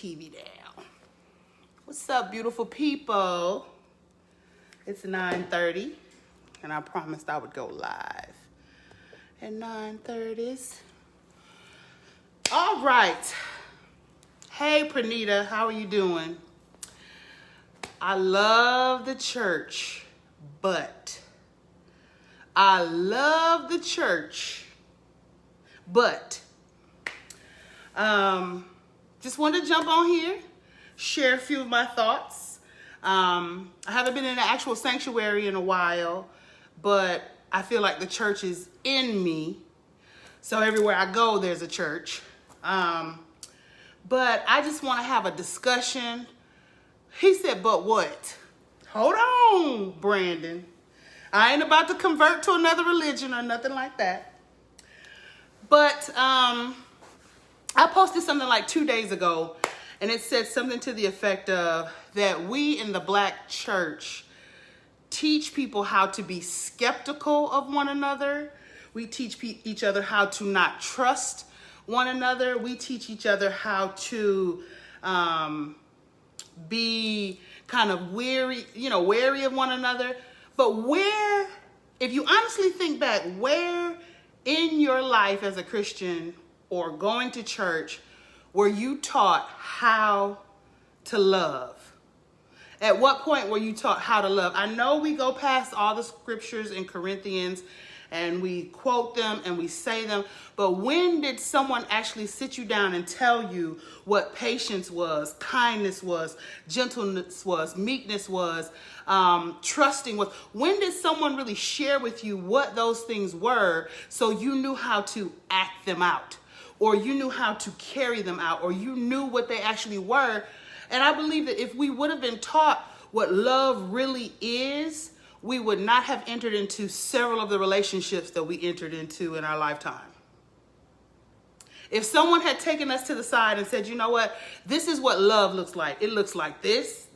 TV down. What's up, beautiful people? It's 9:30, and I promised I would go live at 9:30. All right. Hey, Pranita, how are you doing? I love the church, but just wanted to jump on here, share a few of my thoughts. I haven't been in an actual sanctuary in a while, but I feel like the church is in me. So everywhere I go, there's a church. But I just want to have a discussion. He said, but what? Hold on, Brandon. I ain't about to convert to another religion or nothing like that. But I posted something like 2 days ago, and it said something to the effect of that we in the Black church teach people how to be skeptical of one another. We teach each other how to not trust one another. We teach each other how to be kind of wary of one another. But where, if you honestly think back, where in your life as a Christian or going to church were you taught how to love? At what point were you taught how to love? I know we go past all the scriptures in Corinthians and we quote them and we say them, but when did someone actually sit you down and tell you what patience was, kindness was, gentleness was, meekness was, trusting was? When did someone really share with you what those things were so you knew how to act them out, or you knew how to carry them out, or you knew what they actually were? And I believe that if we would have been taught what love really is, we would not have entered into several of the relationships that we entered into in our lifetime. If someone had taken us to the side and said, you know what, this is what love looks like. It looks like this,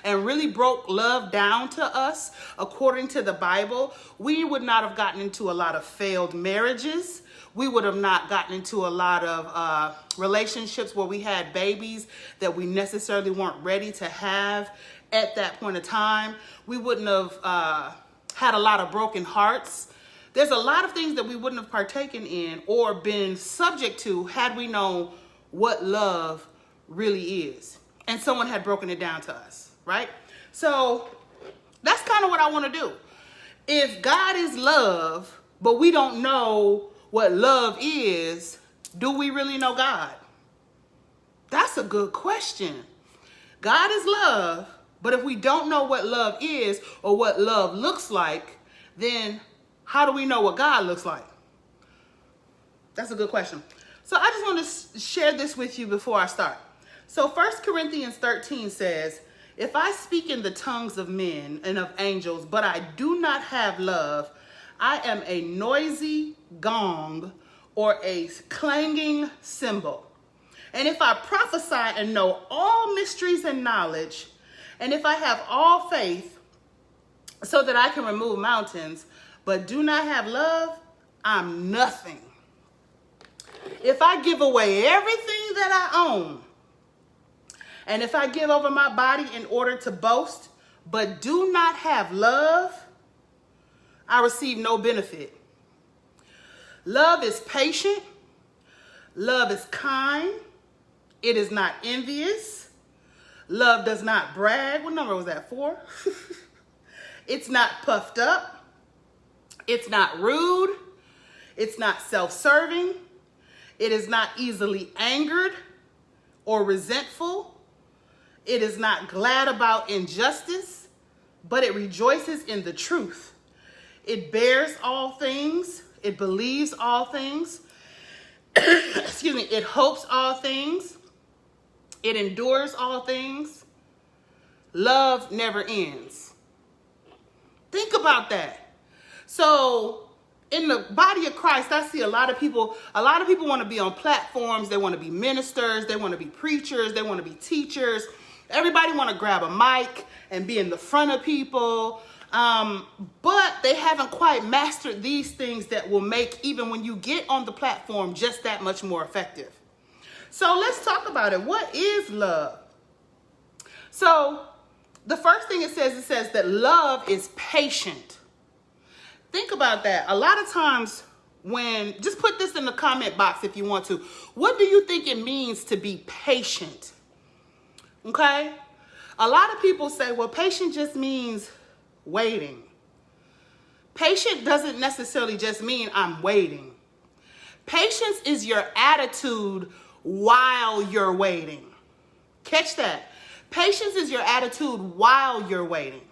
and really broke love down to us according to the Bible, we would not have gotten into a lot of failed marriages. We would have not gotten into a lot of relationships where we had babies that we necessarily weren't ready to have at that point of time. We wouldn't have had a lot of broken hearts. There's a lot of things that we wouldn't have partaken in or been subject to had we known what love really is. And someone had broken it down to us, right? So that's kind of what I want to do. If God is love, but we don't know what love is, do we really know God? That's a good question. God is love, but if we don't know what love is or what love looks like, then how do we know what God looks like? That's a good question. So I just want to share this with you before I start. So 1 Corinthians 13 says, if I speak in the tongues of men and of angels, but I do not have love, I am a noisy gong or a clanging cymbal. And if I prophesy and know all mysteries and knowledge, and if I have all faith so that I can remove mountains, but do not have love, I'm nothing. If I give away everything that I own, and if I give over my body in order to boast, but do not have love, I receive no benefit. Love is patient. Love is kind. It is not envious. Love does not brag. What number was that, 4? It's not puffed up. It's not rude. It's not self-serving. It is not easily angered or resentful. It is not glad about injustice, but it rejoices in the truth. It bears all things. It believes all things. Excuse me. It hopes all things. It endures all things. Love never ends. Think about that. So in the body of Christ, I see a lot of people want to be on platforms. They want to be ministers. They want to be preachers. They want to be teachers. Everybody want to grab a mic and be in the front of people. But they haven't quite mastered these things that will make, even when you get on the platform, just that much more effective. So let's talk about it. What is love? So the first thing it says that love is patient. Think about that. A lot of times just put this in the comment box if you want to. What do you think it means to be patient? Okay? A lot of people say, well, patient just means waiting. Patient doesn't necessarily just mean I'm waiting. Patience is your attitude while you're waiting. Catch that. Patience is your attitude while you're waiting.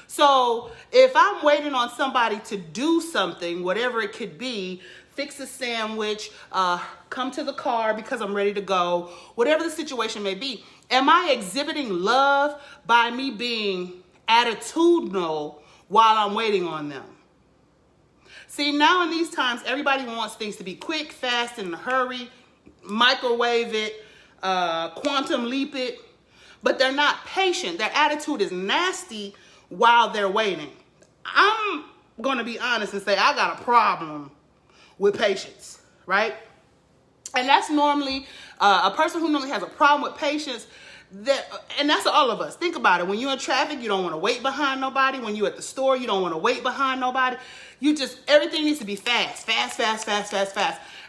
So if I'm waiting on somebody to do something, whatever it could be, fix a sandwich, come to the car because I'm ready to go, whatever the situation may be, am I exhibiting love by me being attitudinal while I'm waiting on them? See, now in these times, everybody wants things to be quick, fast, in a hurry, microwave it, quantum leap it, but they're not patient. Their attitude is nasty while they're waiting. I'm going to be honest and say I got a problem with patience, right? And that's normally a person who normally has a problem with patience. And that's all of us. Think about it. When you're in traffic, you don't want to wait behind nobody. When you're at the store, you don't want to wait behind nobody. Everything needs to be fast.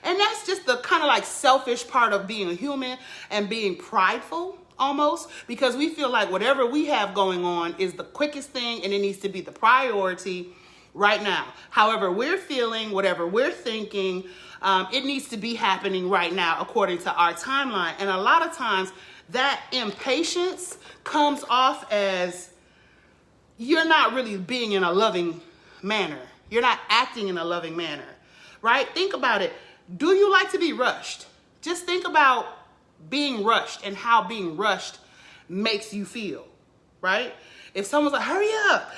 And that's just the kind of like selfish part of being a human and being prideful almost, because we feel like whatever we have going on is the quickest thing and it needs to be the priority right now. However we're feeling, whatever we're thinking, it needs to be happening right now according to our timeline. And a lot of times that impatience comes off as you're not really being in a loving manner. You're not acting in a loving manner, right? Think about it. Do you like to be rushed? Just think about being rushed and how being rushed makes you feel, right? If someone's like, hurry up,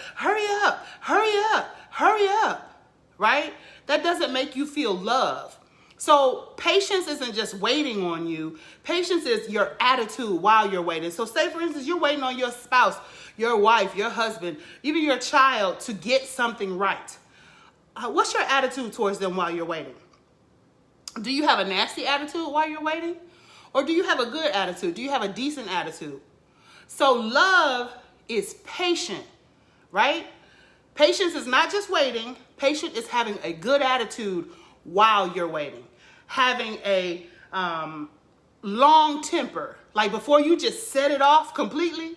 right? That doesn't make you feel love. So patience isn't just waiting on you. Patience is your attitude while you're waiting. So say, for instance, you're waiting on your spouse, your wife, your husband, even your child to get something right. What's your attitude towards them while you're waiting? Do you have a nasty attitude while you're waiting? Or do you have a good attitude? Do you have a decent attitude? So love is patient, right? Patience is not just waiting. Patience is having a good attitude while you're waiting. Having a long temper. Like before you just set it off completely,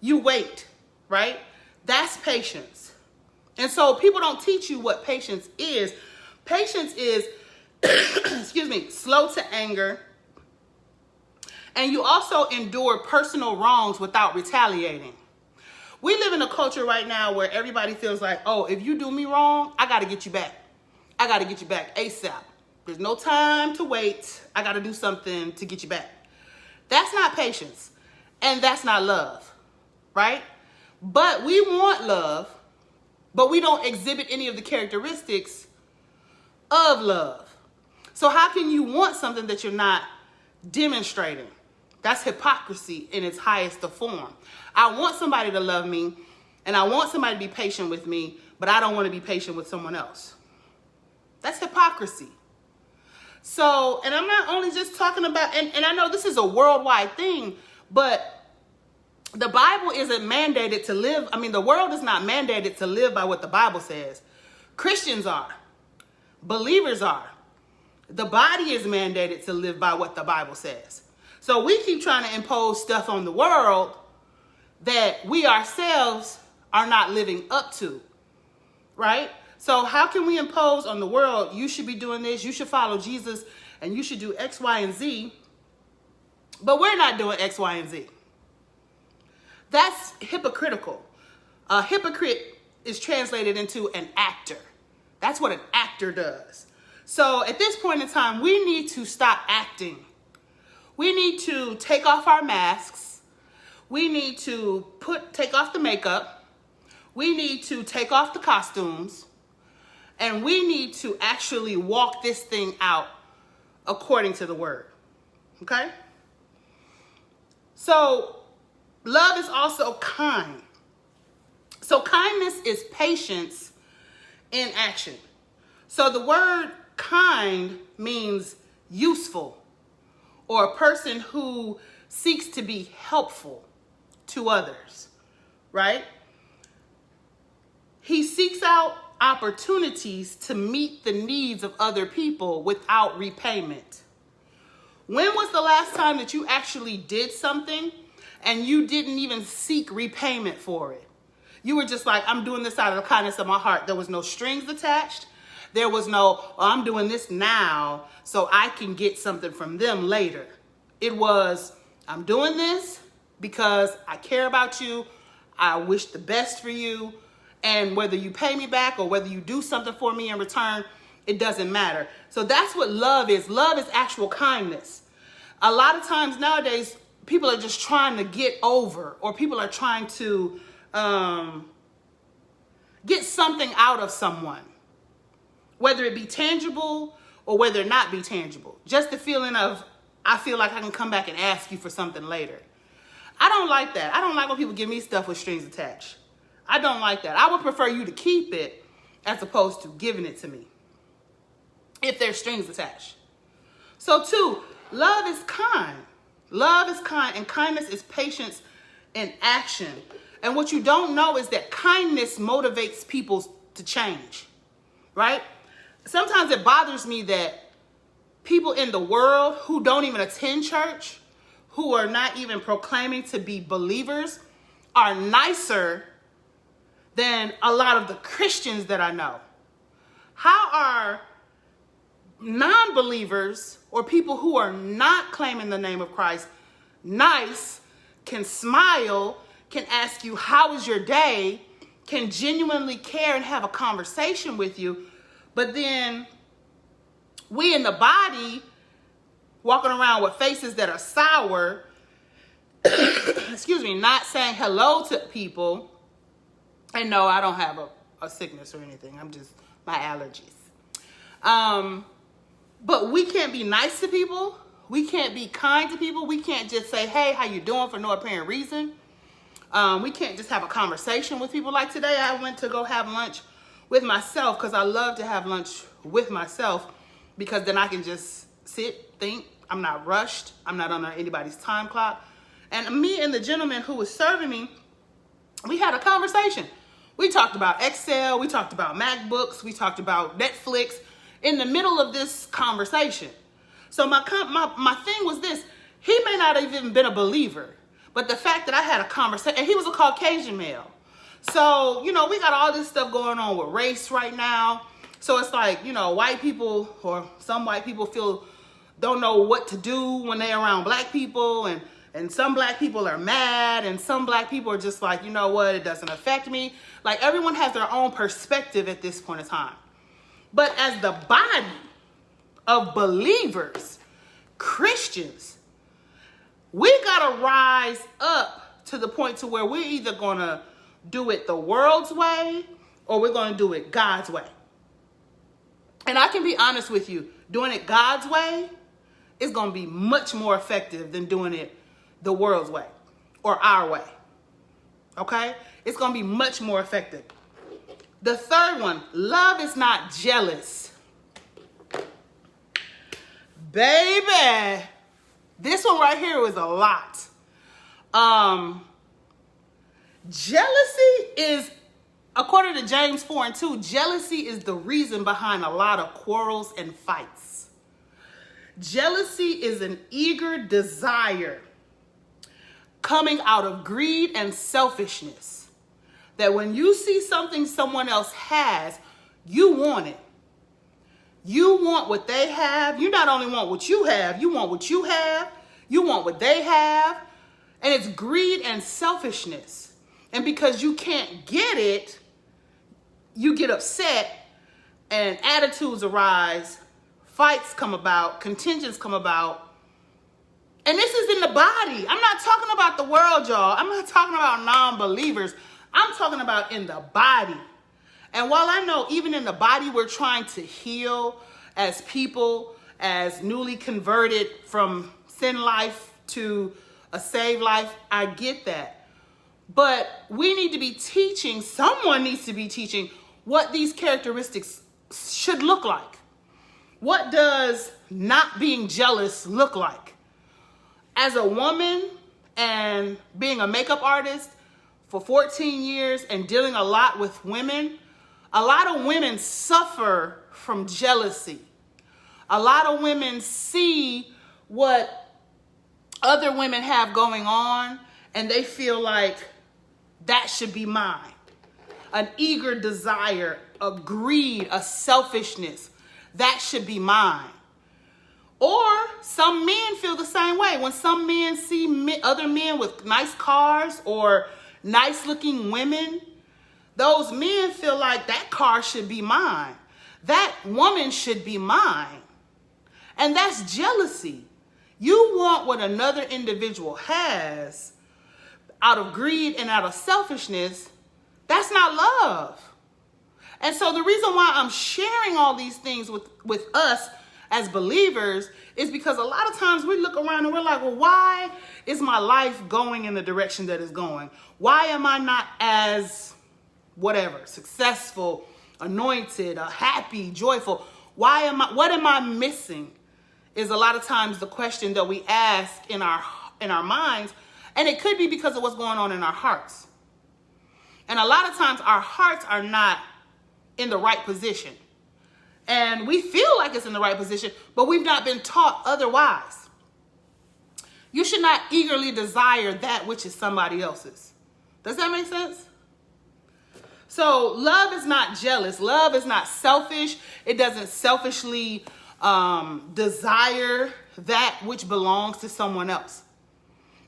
you wait, right? That's patience. And so people don't teach you what patience is. Patience is, slow to anger. And you also endure personal wrongs without retaliating. We live in a culture right now where everybody feels like, oh, if you do me wrong, I got to get you back. I got to get you back ASAP. There's no time to wait. I got to do something to get you back. That's not patience. And that's not love, right? But we want love, but we don't exhibit any of the characteristics of love. So how can you want something that you're not demonstrating? That's hypocrisy in its highest form. I want somebody to love me and I want somebody to be patient with me, but I don't want to be patient with someone else. That's hypocrisy. So, and I'm not only just talking about, and I know this is a worldwide thing, but the Bible isn't mandated to live. I mean, the world is not mandated to live by what the Bible says. Christians are. Believers are. The body is mandated to live by what the Bible says. So we keep trying to impose stuff on the world that we ourselves are not living up to, right? So how can we impose on the world, you should be doing this, you should follow Jesus, and you should do X, Y, and Z, but we're not doing X, Y, and Z? That's hypocritical. A hypocrite is translated into an actor. That's what an actor does. So at this point in time, we need to stop acting. We need to take off our masks. We need to take off the makeup. We need to take off the costumes. And we need to actually walk this thing out according to the word. Okay? So love is also kind. So kindness is patience in action. So the word kind means useful, or a person who seeks to be helpful to others, right? He seeks out opportunities to meet the needs of other people without repayment. When was the last time that you actually did something and you didn't even seek repayment for it? You were just like, I'm doing this out of the kindness of my heart. There was no strings attached. There was no, oh, I'm doing this now so I can get something from them later. It was, I'm doing this because I care about you. I wish the best for you. And whether you pay me back or whether you do something for me in return, it doesn't matter. So that's what love is. Love is actual kindness. A lot of times nowadays, people are just trying to get over, or people are trying to get something out of someone, whether it be tangible or whether it not be tangible. Just the feeling of, I feel like I can come back and ask you for something later. I don't like that. I don't like when people give me stuff with strings attached. I don't like that. I would prefer you to keep it as opposed to giving it to me if there's strings attached. So 2, love is kind. Love is kind, and kindness is patience in action. And what you don't know is that kindness motivates people to change, right? Sometimes it bothers me that people in the world who don't even attend church, who are not even proclaiming to be believers, are nicer than a lot of the Christians that I know. How are non-believers or people who are not claiming the name of Christ nice, can smile, can ask you, how was your day, can genuinely care and have a conversation with you, but then we in the body walking around with faces that are sour, excuse me, not saying hello to people. And no, I don't have a sickness or anything. I'm just, my allergies. But we can't be nice to people. We can't be kind to people. We can't just say, hey, how you doing, for no apparent reason. We can't just have a conversation with people. Like today, I went to go have lunch with myself because I love to have lunch with myself, because then I can just sit, think. I'm not rushed. I'm not under anybody's time clock. And me and the gentleman who was serving me, we had a conversation. We talked about Excel. We talked about MacBooks. We talked about Netflix in the middle of this conversation. So my thing was this. He may not have even been a believer, but the fact that I had a conversation, and he was a Caucasian male. So, we got all this stuff going on with race right now. So it's like, white people, or some white people don't know what to do when they're around black people, and some black people are mad, and some black people are just like, you know what, it doesn't affect me. Like, everyone has their own perspective at this point in time. But as the body of believers, Christians, we gotta rise up to the point to where we're either gonna do it the world's way or we're gonna do it God's way. And I can be honest with you, doing it God's way is gonna be much more effective than doing it the world's way or our way. Okay? It's going to be much more effective. The third one, love is not jealous. Baby, this one right here was a lot. Jealousy is, according to James 4:2, jealousy is the reason behind a lot of quarrels and fights. Jealousy is an eager desire coming out of greed and selfishness, that when you see something someone else has, you want it. You want what they have. You not only want what you have, you want what you have. You want what they have. And it's greed and selfishness. And because you can't get it, you get upset and attitudes arise, fights come about, contentions come about. And this is in the body. I'm not talking about the world, y'all. I'm not talking about non-believers. I'm talking about in the body. And while I know even in the body we're trying to heal as people, as newly converted from sin life to a saved life, I get that. But we need to be teaching, someone needs to be teaching what these characteristics should look like. What does not being jealous look like? As a woman and being a makeup artist for 14 years and dealing a lot with women, a lot of women suffer from jealousy. A lot of women see what other women have going on and they feel like that should be mine. An eager desire, a greed, a selfishness, that should be mine. Or some men feel the same way. When some men see other men with nice cars or nice looking women, those men feel like that car should be mine. That woman should be mine. And that's jealousy. You want what another individual has out of greed and out of selfishness. That's not love. And so the reason why I'm sharing all these things with us as believers is because a lot of times we look around and we're like, well, why is my life going in the direction that it's going? Why am I not as whatever, successful, anointed, happy, joyful? What am I missing? Is a lot of times the question that we ask in our minds, and it could be because of what's going on in our hearts. And a lot of times our hearts are not in the right position. And we feel like it's in the right position, but we've not been taught otherwise. You should not eagerly desire that which is somebody else's. Does that make sense? So love is not jealous. Love is not selfish. It doesn't selfishly desire that which belongs to someone else.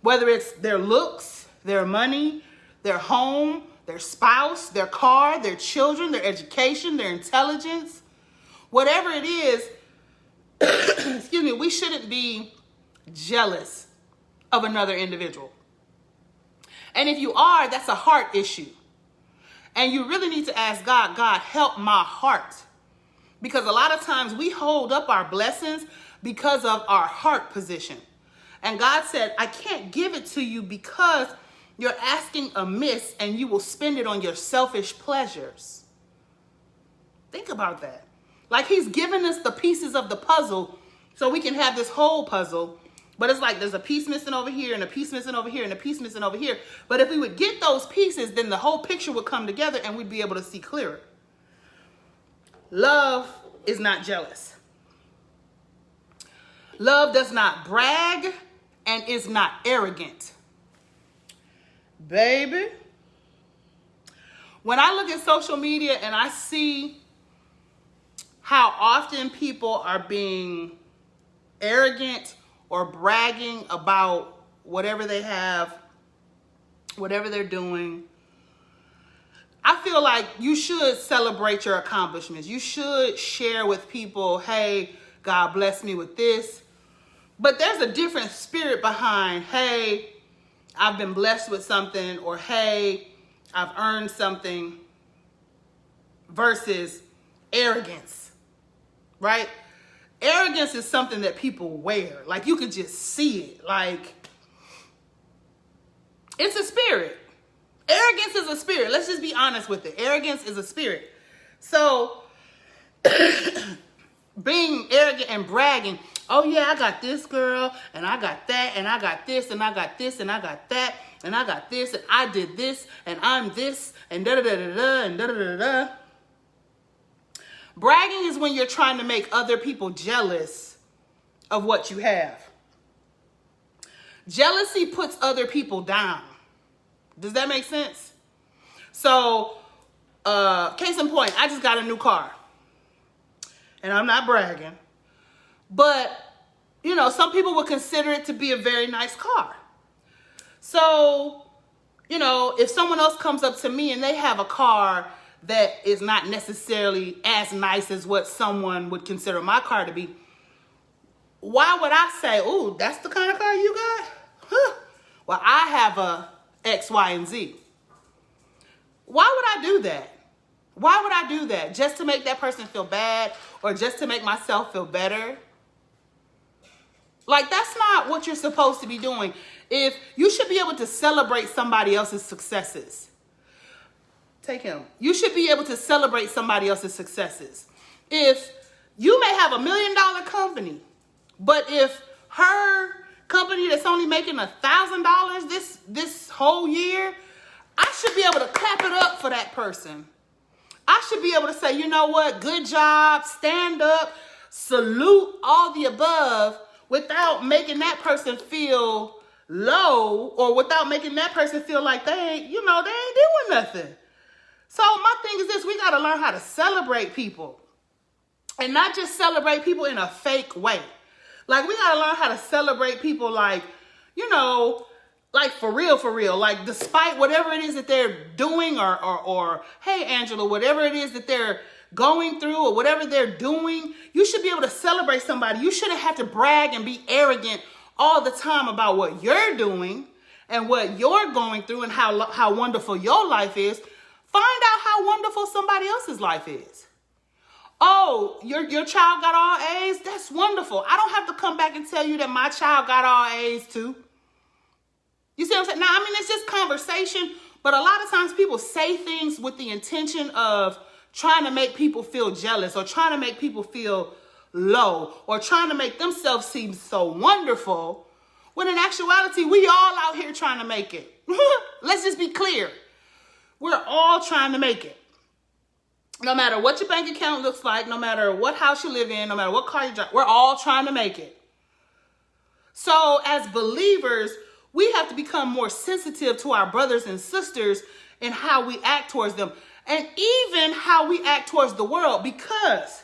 Whether it's their looks, their money, their home, their spouse, their car, their children, their education, their intelligence, whatever it is, excuse me, we shouldn't be jealous of another individual. And if you are, that's a heart issue. And you really need to ask God, God, help my heart. Because a lot of times we hold up our blessings because of our heart position. And God said, I can't give it to you because you're asking amiss and you will spend it on your selfish pleasures. Think about that. Like he's given us the pieces of the puzzle so we can have this whole puzzle. But it's like there's a piece missing over here and a piece missing over here and a piece missing over here. But if we would get those pieces, then the whole picture would come together and we'd be able to see clearer. Love is not jealous. Love does not brag and is not arrogant. Baby, when I look at social media and I see how often people are being arrogant or bragging about whatever they have, whatever they're doing, I feel like you should celebrate your accomplishments. You should share with people, hey, God bless me with this. But there's a different spirit behind, hey, I've been blessed with something, or hey, I've earned something, versus arrogance, right? Arrogance is something that people wear. Like you could just see it. Like it's a spirit. Arrogance is a spirit. Let's just be honest with it. Arrogance is a spirit. So being arrogant and bragging, oh yeah, I got this girl, and I got that, and I got this, and I got this, and I got that, and I got this, and I did this, and I'm this, and da-da-da-da-da, and da-da-da-da-da. Bragging is when you're trying to make other people jealous of what you have. Jealousy puts other people down. Does that make sense? So, case in point, I just got a new car. And I'm not bragging. But, you know, some people would consider it to be a very nice car. So, you know, if someone else comes up to me and they have a car that is not necessarily as nice as what someone would consider my car to be, why would I say, ooh, that's the kind of car you got? Huh. Well, I have a X, Y, and Z. Why would I do that? Why would I do that? Just to make that person feel bad or just to make myself feel better? Like, that's not what you're supposed to be doing. If you should be able to celebrate somebody else's successes. Take him. You should be able to celebrate somebody else's successes. If you may have $1 million company, but if her company that's only making $1,000 this whole year, I should be able to clap it up for that person. I should be able to say, you know what, good job, stand up, salute, all the above, without making that person feel low or without making that person feel like they ain't doing nothing. So my thing is this: we got to learn how to celebrate people, and not just celebrate people in a fake way. Like, we got to learn how to celebrate people like, like for real, like despite whatever it is that they're doing or hey, Angela, whatever it is that they're going through or whatever they're doing, you should be able to celebrate somebody. You shouldn't have to brag and be arrogant all the time about what you're doing and what you're going through and how wonderful your life is. Find out how wonderful somebody else's life is. Oh, your child got all A's? That's wonderful. I don't have to come back and tell you that my child got all A's too. You see what I'm saying? Now, I mean, it's just conversation, but a lot of times people say things with the intention of trying to make people feel jealous or trying to make people feel low or trying to make themselves seem so wonderful, when in actuality, we all out here trying to make it. Let's just be clear. We're all trying to make it. No matter what your bank account looks like, no matter what house you live in, no matter what car you drive, we're all trying to make it. So as believers, we have to become more sensitive to our brothers and sisters and how we act towards them, and even how we act towards the world, because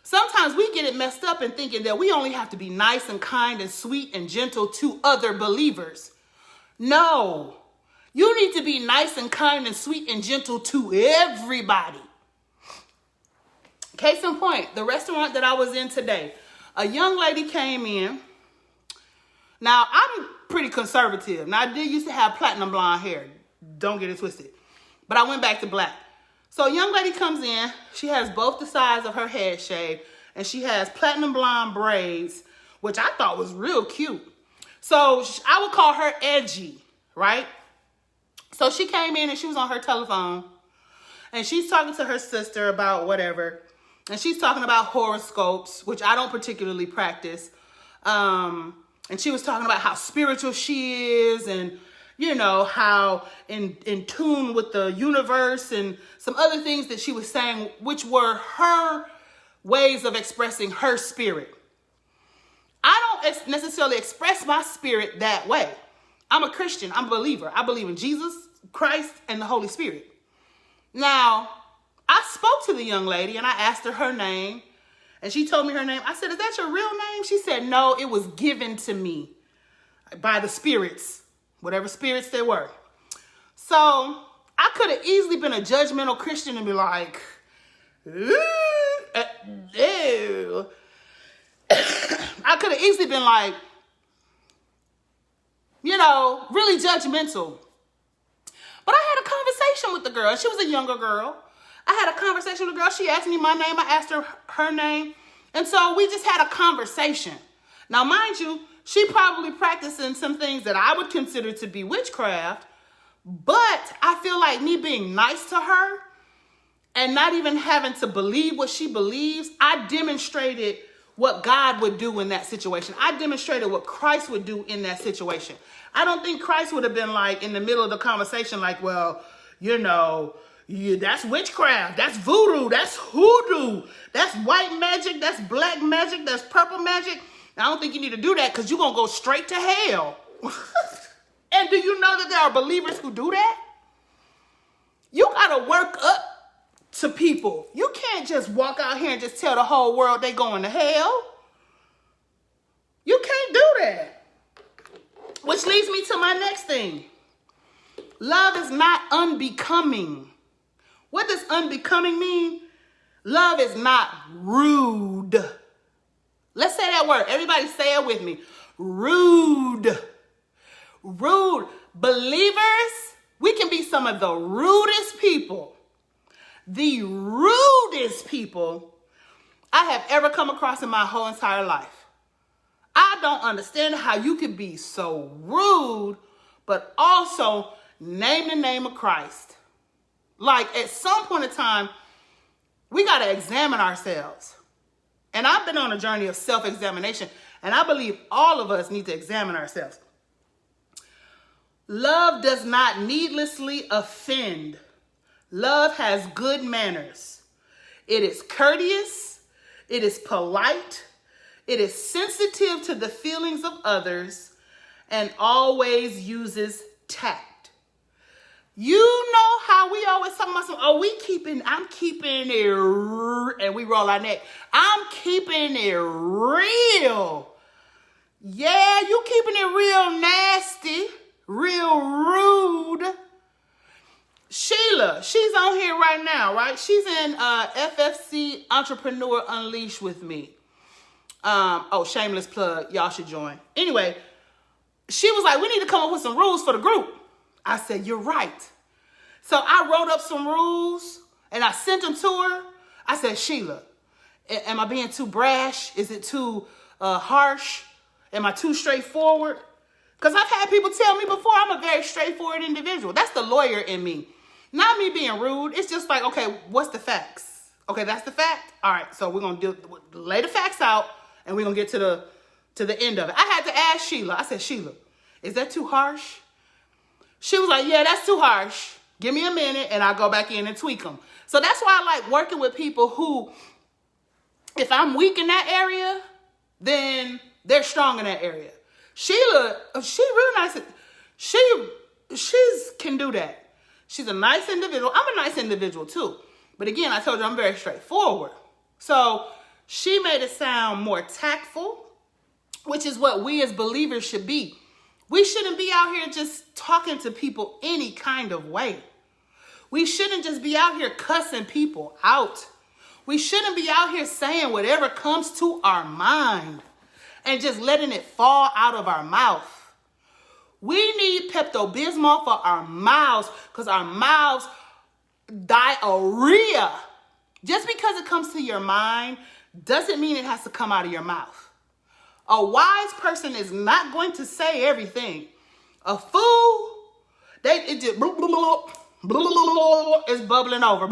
sometimes we get it messed up in thinking that we only have to be nice and kind and sweet and gentle to other believers. No, you need to be nice and kind and sweet and gentle to everybody. Case in point, the restaurant that I was in today, a young lady came in. Now, I'm pretty conservative. Now, I did used to have platinum blonde hair. Don't get it twisted. But I went back to black. So a young lady comes in. She has both the sides of her head shaved. And she has platinum blonde braids, which I thought was real cute. So I would call her edgy, right? So she came in and she was on her telephone. And she's talking to her sister about whatever. And she's talking about horoscopes, which I don't particularly practice. And she was talking about how spiritual she is and, how in tune with the universe and some other things that she was saying, which were her ways of expressing her spirit. I don't necessarily express my spirit that way. I'm a Christian. I'm a believer. I believe in Jesus, Christ, and the Holy Spirit. Now, I spoke to the young lady and I asked her name. And she told me her name. I said, "Is that your real name?" She said, "No, it was given to me by the spirits, whatever spirits they were." So I could have easily been a judgmental Christian and be like, ew. I could have easily been like, really judgmental. But I had a conversation with the girl. She was a younger girl. I had a conversation with the girl. She asked me my name. I asked her name. And so we just had a conversation. Now, mind you, she probably practicing some things that I would consider to be witchcraft. But I feel like me being nice to her and not even having to believe what she believes, I demonstrated what God would do in that situation. I demonstrated what Christ would do in that situation. I don't think Christ would have been like in the middle of the conversation like, well, that's witchcraft, that's voodoo, that's hoodoo, that's white magic, that's black magic, that's purple magic. I don't think you need to do that because you're going to go straight to hell. And do you know that there are believers who do that? You got to work up to people. You can't just walk out here and just tell the whole world they going to hell. You can't do that. Which leads me to my next thing. Love is not unbecoming. What does unbecoming mean? Love is not rude. Let's say that word. Everybody say it with me. Rude. Rude. Believers, we can be some of the rudest people. The rudest people I have ever come across in my whole entire life. I don't understand how you can be so rude, but also name the name of Christ. Like, at some point in time, we got to examine ourselves. And I've been on a journey of self-examination, and I believe all of us need to examine ourselves. Love does not needlessly offend. Love has good manners. It is courteous. It is polite. It is sensitive to the feelings of others and always uses tact. You know how we always talk about I'm keeping it, and we roll our neck. I'm keeping it real. Yeah, you keeping it real nasty, real rude. Sheila, she's on here right now, right? She's in FFC Entrepreneur Unleashed with me. Shameless plug. Y'all should join. Anyway, she was like, we need to come up with some rules for the group. I said, you're right. So I wrote up some rules and I sent them to her. I said, Sheila, am I being too brash? Is it too harsh? Am I too straightforward? Because I've had people tell me before I'm a very straightforward individual. That's the lawyer in me. Not me being rude. It's just like, okay, what's the facts? Okay, that's the fact. All right, so we're going to lay the facts out and we're going to get to the end of it. I had to ask Sheila. I said, Sheila, is that too harsh? She was like, yeah, that's too harsh. Give me a minute and I'll go back in and tweak them. So that's why I like working with people who, if I'm weak in that area, then they're strong in that area. Sheila, she's really nice. She's can do that. She's a nice individual. I'm a nice individual too. But again, I told you I'm very straightforward. So she made it sound more tactful, which is what we as believers should be. We shouldn't be out here just talking to people any kind of way. We shouldn't just be out here cussing people out. We shouldn't be out here saying whatever comes to our mind and just letting it fall out of our mouth. We need Pepto-Bismol for our mouths because our mouths diarrhea. Just because it comes to your mind doesn't mean it has to come out of your mouth. A wise person is not going to say everything. A fool, it just is bubbling over.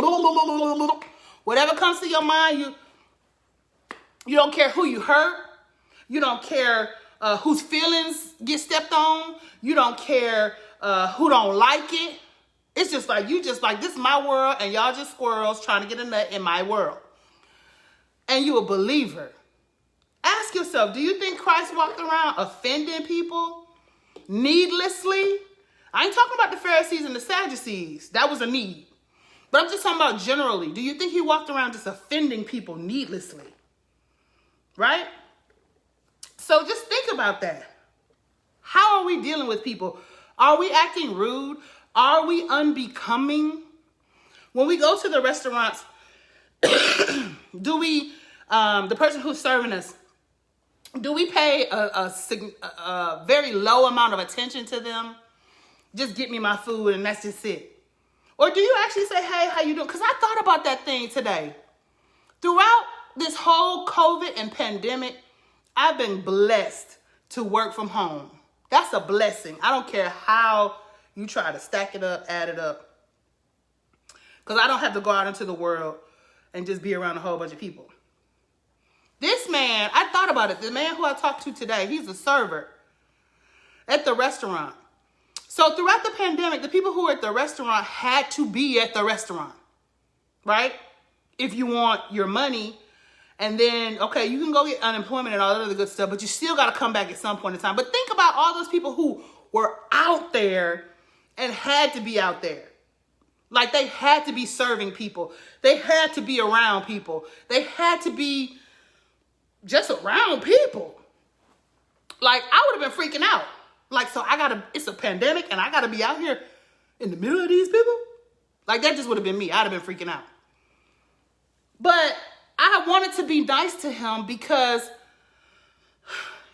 Whatever comes to your mind, you don't care who you hurt. You don't care whose feelings get stepped on. You don't care who don't like it. It's just like, this is my world and y'all just squirrels trying to get a nut in my world. And you a believer. Ask yourself, do you think Christ walked around offending people needlessly? I ain't talking about the Pharisees and the Sadducees. That was a need. But I'm just talking about generally. Do you think he walked around just offending people needlessly? Right? So just think about that. How are we dealing with people? Are we acting rude? Are we unbecoming? When we go to the restaurants, do we, the person who's serving us, do we pay a very low amount of attention to them? Just get me my food and that's just it. Or do you actually say, hey, how you doing? Because I thought about that thing today. Throughout this whole COVID and pandemic, I've been blessed to work from home. That's a blessing. I don't care how you try to stack it up, add it up. Because I don't have to go out into the world and just be around a whole bunch of people. This man, I thought about it. The man who I talked to today, he's a server at the restaurant. So throughout the pandemic, the people who were at the restaurant had to be at the restaurant, right? If you want your money, and then, okay, you can go get unemployment and all that other good stuff, but you still got to come back at some point in time. But think about all those people who were out there and had to be out there. Like they had to be serving people. They had to be around people. They had to be just around people. Like I would have been freaking out. Like, so it's a pandemic and I gotta be out here in the middle of these people. Like that just would have been me. I'd have been freaking out. But I wanted to be nice to him because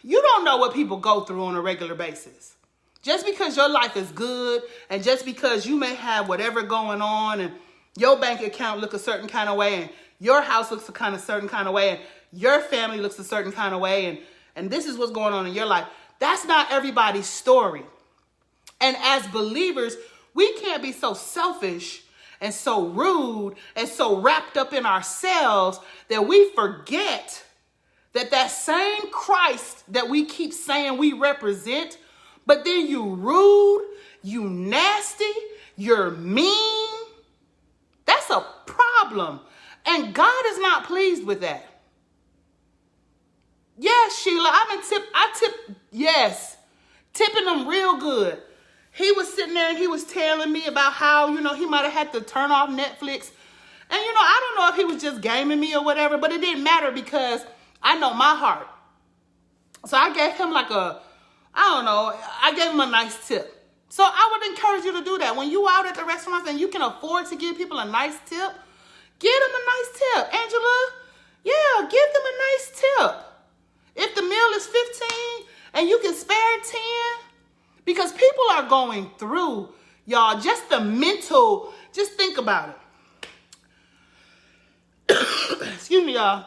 you don't know what people go through on a regular basis. Just because your life is good and just because you may have whatever going on and your bank account look a certain kind of way and your house looks a certain kind of way and your family looks a certain kind of way and this is what's going on in your life. That's not everybody's story. And as believers, we can't be so selfish and so rude and so wrapped up in ourselves that we forget that same Christ that we keep saying we represent, but then you rude, you nasty, you're mean, that's a problem. And God is not pleased with that. Yes, Sheila, yes, tipping them real good. He was sitting there and he was telling me about how, he might have had to turn off Netflix. And, I don't know if he was just gaming me or whatever, but it didn't matter because I know my heart. So I gave him I gave him a nice tip. So I would encourage you to do that. When you out at the restaurants and you can afford to give people a nice tip, give them a nice tip. Angela, yeah, give them a nice tip. If the meal is $15 and you can spare $10, because people are going through, y'all, just think about it. Excuse me, y'all.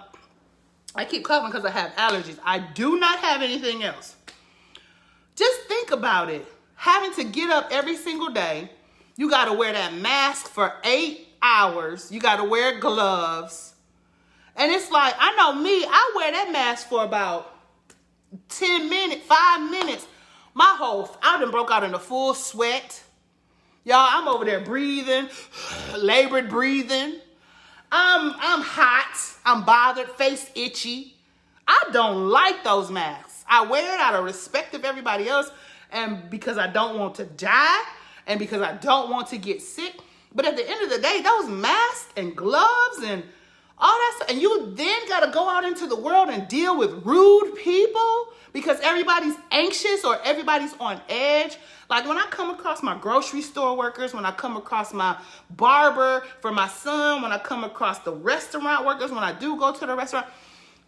I keep coughing because I have allergies. I do not have anything else. Just think about it. Having to get up every single day. You got to wear that mask for 8 hours. You got to wear gloves. And it's like, I know me, I wear that mask for about 10 minutes, 5 minutes. I done broke out in a full sweat. Y'all, I'm over there breathing, labored breathing. I'm hot. I'm bothered, face itchy. I don't like those masks. I wear it out of respect of everybody else and because I don't want to die and because I don't want to get sick. But at the end of the day, those masks and gloves and all that stuff, and you then got to go out into the world and deal with rude people because everybody's anxious or everybody's on edge. Like when I come across my grocery store workers, when I come across my barber for my son, when I come across the restaurant workers, when I do go to the restaurant,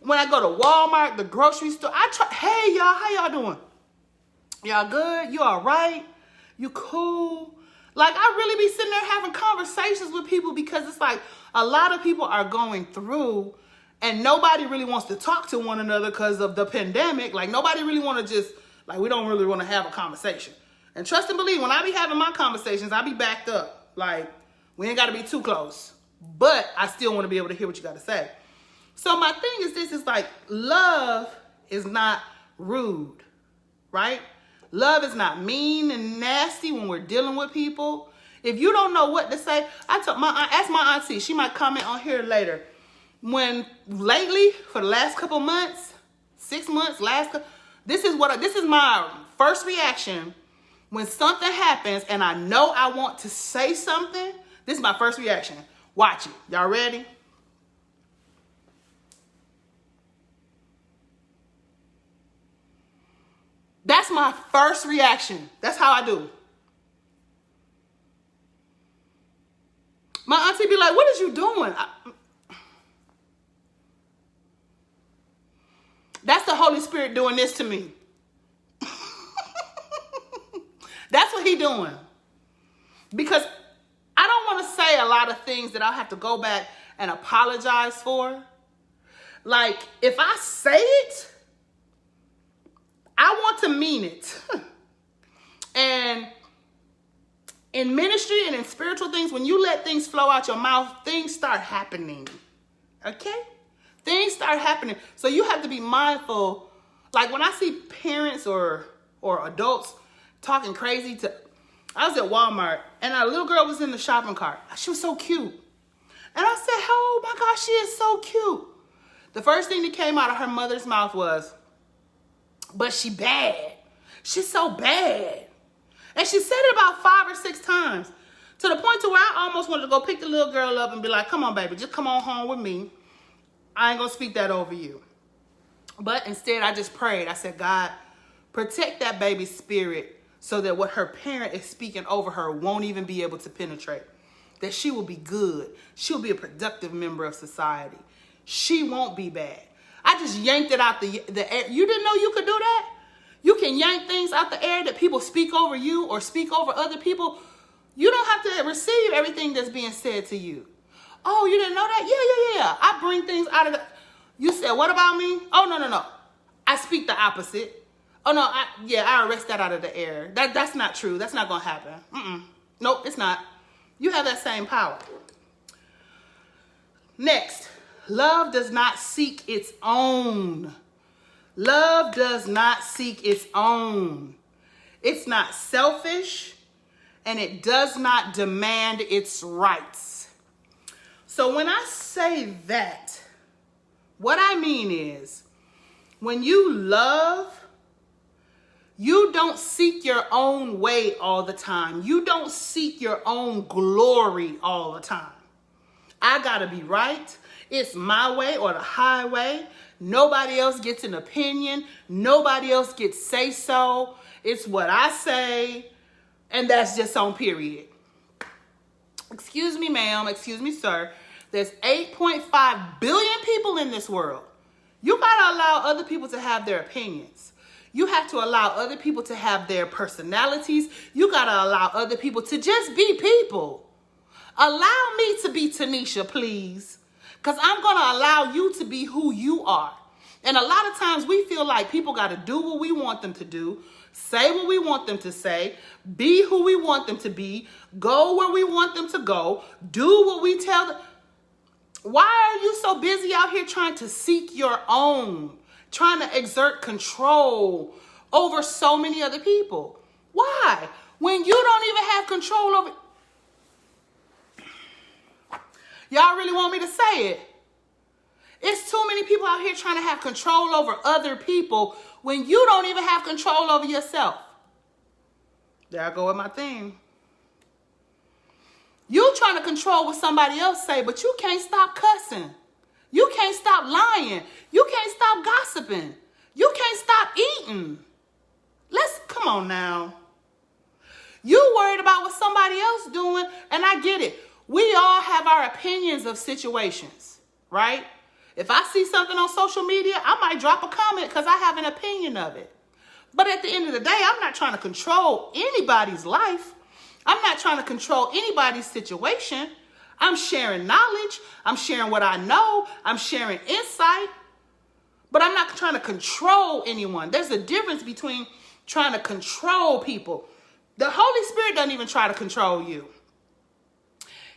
when I go to Walmart, the grocery store, hey y'all, how y'all doing? Y'all good? You all right? You cool? Like I really be sitting there having conversations with people because it's like a lot of people are going through and nobody really wants to talk to one another because of the pandemic. Like nobody really want to we don't really want to have a conversation. And trust and believe, when I be having my conversations, I be backed up. Like we ain't got to be too close, but I still want to be able to hear what you got to say. So my thing is this is like love is not rude, right? Love is not mean and nasty when we're dealing with people. If you don't know what to say, ask my auntie. She might comment on here later. Lately, for the last couple months, 6 months, this is my first reaction when something happens and I know I want to say something. This is my first reaction. Watch it. Y'all ready? That's my first reaction. That's how I do. My auntie be like, what is you doing? That's the Holy Spirit doing this to me. That's what he doing. Because I don't want to say a lot of things that I'll have to go back and apologize for. Like, if I say it, I want to mean it. And in ministry and in spiritual things, when you let things flow out your mouth, things start happening. Okay? Things start happening. So you have to be mindful. Like when I see parents or adults talking crazy I was at Walmart and a little girl was in the shopping cart. She was so cute. And I said, oh my gosh, she is so cute. The first thing that came out of her mother's mouth was, but she bad. She's so bad. And she said it about 5 or 6 times to the point to where I almost wanted to go pick the little girl up and be like, come on, baby, just come on home with me. I ain't going to speak that over you. But instead, I just prayed. I said, God, protect that baby's spirit so that what her parent is speaking over her won't even be able to penetrate. That she will be good. She'll be a productive member of society. She won't be bad. I just yanked it out the air. You didn't know you could do that? You can yank things out the air that people speak over you or speak over other people. You don't have to receive everything that's being said to you. Oh, you didn't know that? Yeah. I bring things out of the... You said, what about me? Oh, no. I speak the opposite. Oh, no, I arrest that out of the air. That's not true. That's not going to happen. Nope, it's not. You have that same power. Next, Love does not seek its own. Love does not seek its own. It's not selfish, and it does not demand its rights. So when I say that, what I mean is, when you love, you don't seek your own way all the time. You don't seek your own glory all the time. I gotta be right. It's my way or the highway. Nobody else gets an opinion. Nobody else gets say so. It's what I say, and that's just on period. Excuse me, ma'am. Excuse me, sir. There's 8.5 billion people in this world. You gotta allow other people to have their opinions. You have to allow other people to have their personalities. You gotta allow other people to just be people. Allow me to be Tynisha, please. Because I'm going to allow you to be who you are. And a lot of times we feel like people got to do what we want them to do, say what we want them to say, be who we want them to be, go where we want them to go, do what we tell them. Why are you so busy out here trying to seek your own, trying to exert control over so many other people? Why? When you don't even have control over... Y'all really want me to say it? It's too many people out here trying to have control over other people when you don't even have control over yourself. There I go with my thing. You trying to control what somebody else say, but you can't stop cussing. You can't stop lying. You can't stop gossiping. You can't stop eating. Come on now. You worried about what somebody else doing, and I get it. We all have our opinions of situations, right? If I see something on social media, I might drop a comment because I have an opinion of it. But at the end of the day, I'm not trying to control anybody's life. I'm not trying to control anybody's situation. I'm sharing knowledge. I'm sharing what I know. I'm sharing insight. But I'm not trying to control anyone. There's a difference between trying to control people. The Holy Spirit doesn't even try to control you.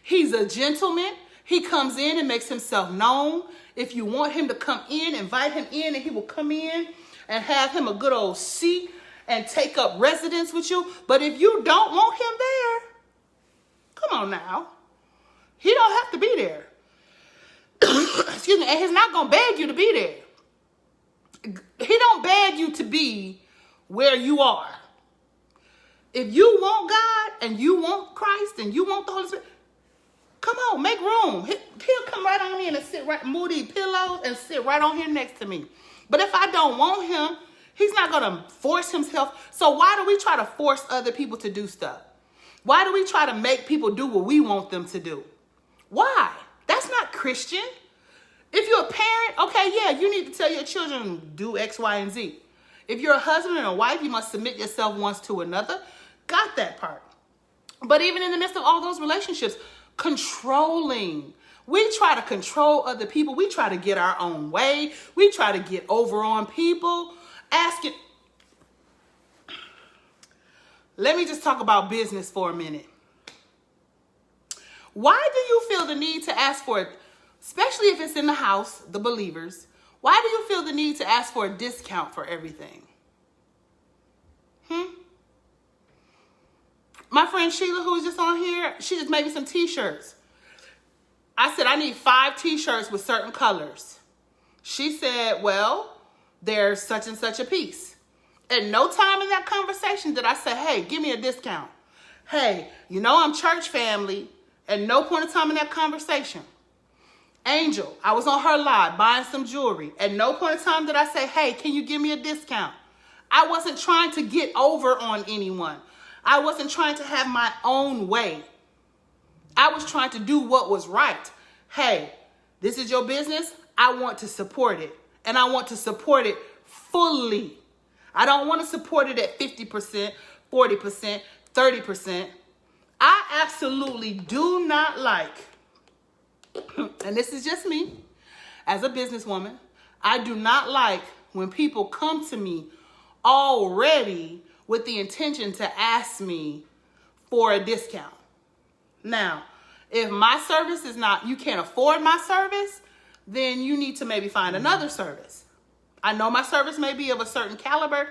He's a gentleman. He comes in and makes himself known. If you want him to come in, invite him in, and he will come in and have him a good old seat and take up residence with you. But if you don't want him there, come on now. He don't have to be there. Excuse me. And he's not going to beg you to be there. He don't beg you to be where you are. If you want God and you want Christ and you want the Holy Spirit, come on, make room. He'll come right on in and sit right, move these pillows and sit right on here next to me. But if I don't want him, he's not going to force himself. So why do we try to force other people to do stuff? Why do we try to make people do what we want them to do? Why? That's not Christian. If you're a parent, okay, yeah, you need to tell your children do X, Y, and Z. If you're a husband and a wife, you must submit yourself one to another. Got that part. But even in the midst of all those relationships, controlling. We try to control other people. We try to get our own way. We try to get over on people. Asking. Let me just talk about business for a minute. Why do you feel the need to ask for it, especially if it's in the house, the believers? Why do you feel the need to ask for a discount for everything? My friend Sheila, who's just on here, she just made me some t-shirts. I said, I need 5 t-shirts with certain colors. She said, well, there's such and such a piece. At no time in that conversation did I say, hey, give me a discount. Hey, you know I'm church family. At no point in time in that conversation. Angel, I was on her live buying some jewelry. At no point in time did I say, hey, can you give me a discount? I wasn't trying to get over on anyone. I wasn't trying to have my own way. I was trying to do what was right. Hey, this is your business. I want to support it. And I want to support it fully. I don't want to support it at 50%, 40%, 30%. I absolutely do not like, and this is just me as a businesswoman, I do not like when people come to me already with the intention to ask me for a discount. Now, if my service is not, you can't afford my service, then you need to maybe find another service. I know my service may be of a certain caliber,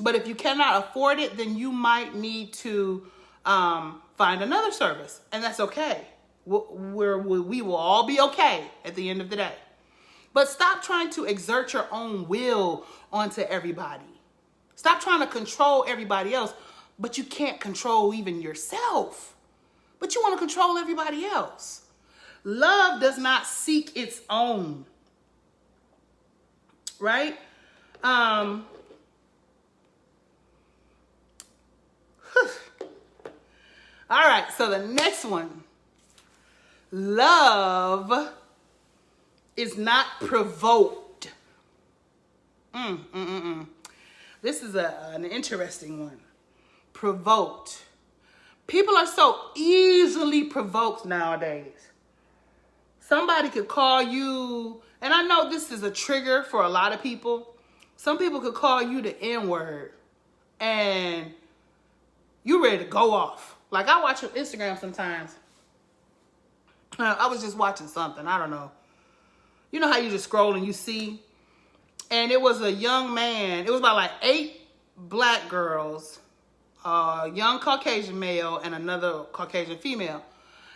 but if you cannot afford it, then you might need to find another service, and that's okay. We will all be okay at the end of the day. But stop trying to exert your own will onto everybody. Stop trying to control everybody else, but you can't control even yourself. But you want to control everybody else. Love does not seek its own. Right? All right, so the next one. Love is not provoked. This is an interesting one. Provoked. People are so easily provoked nowadays. Somebody could call you, and I know this is a trigger for a lot of people. Some people could call you the N-word, and you ready to go off. Like, I watch your Instagram sometimes. I was just watching something. I don't know. You know how you just scroll and you see? And it was a young man. It was about like 8 black girls, a young Caucasian male, and another Caucasian female.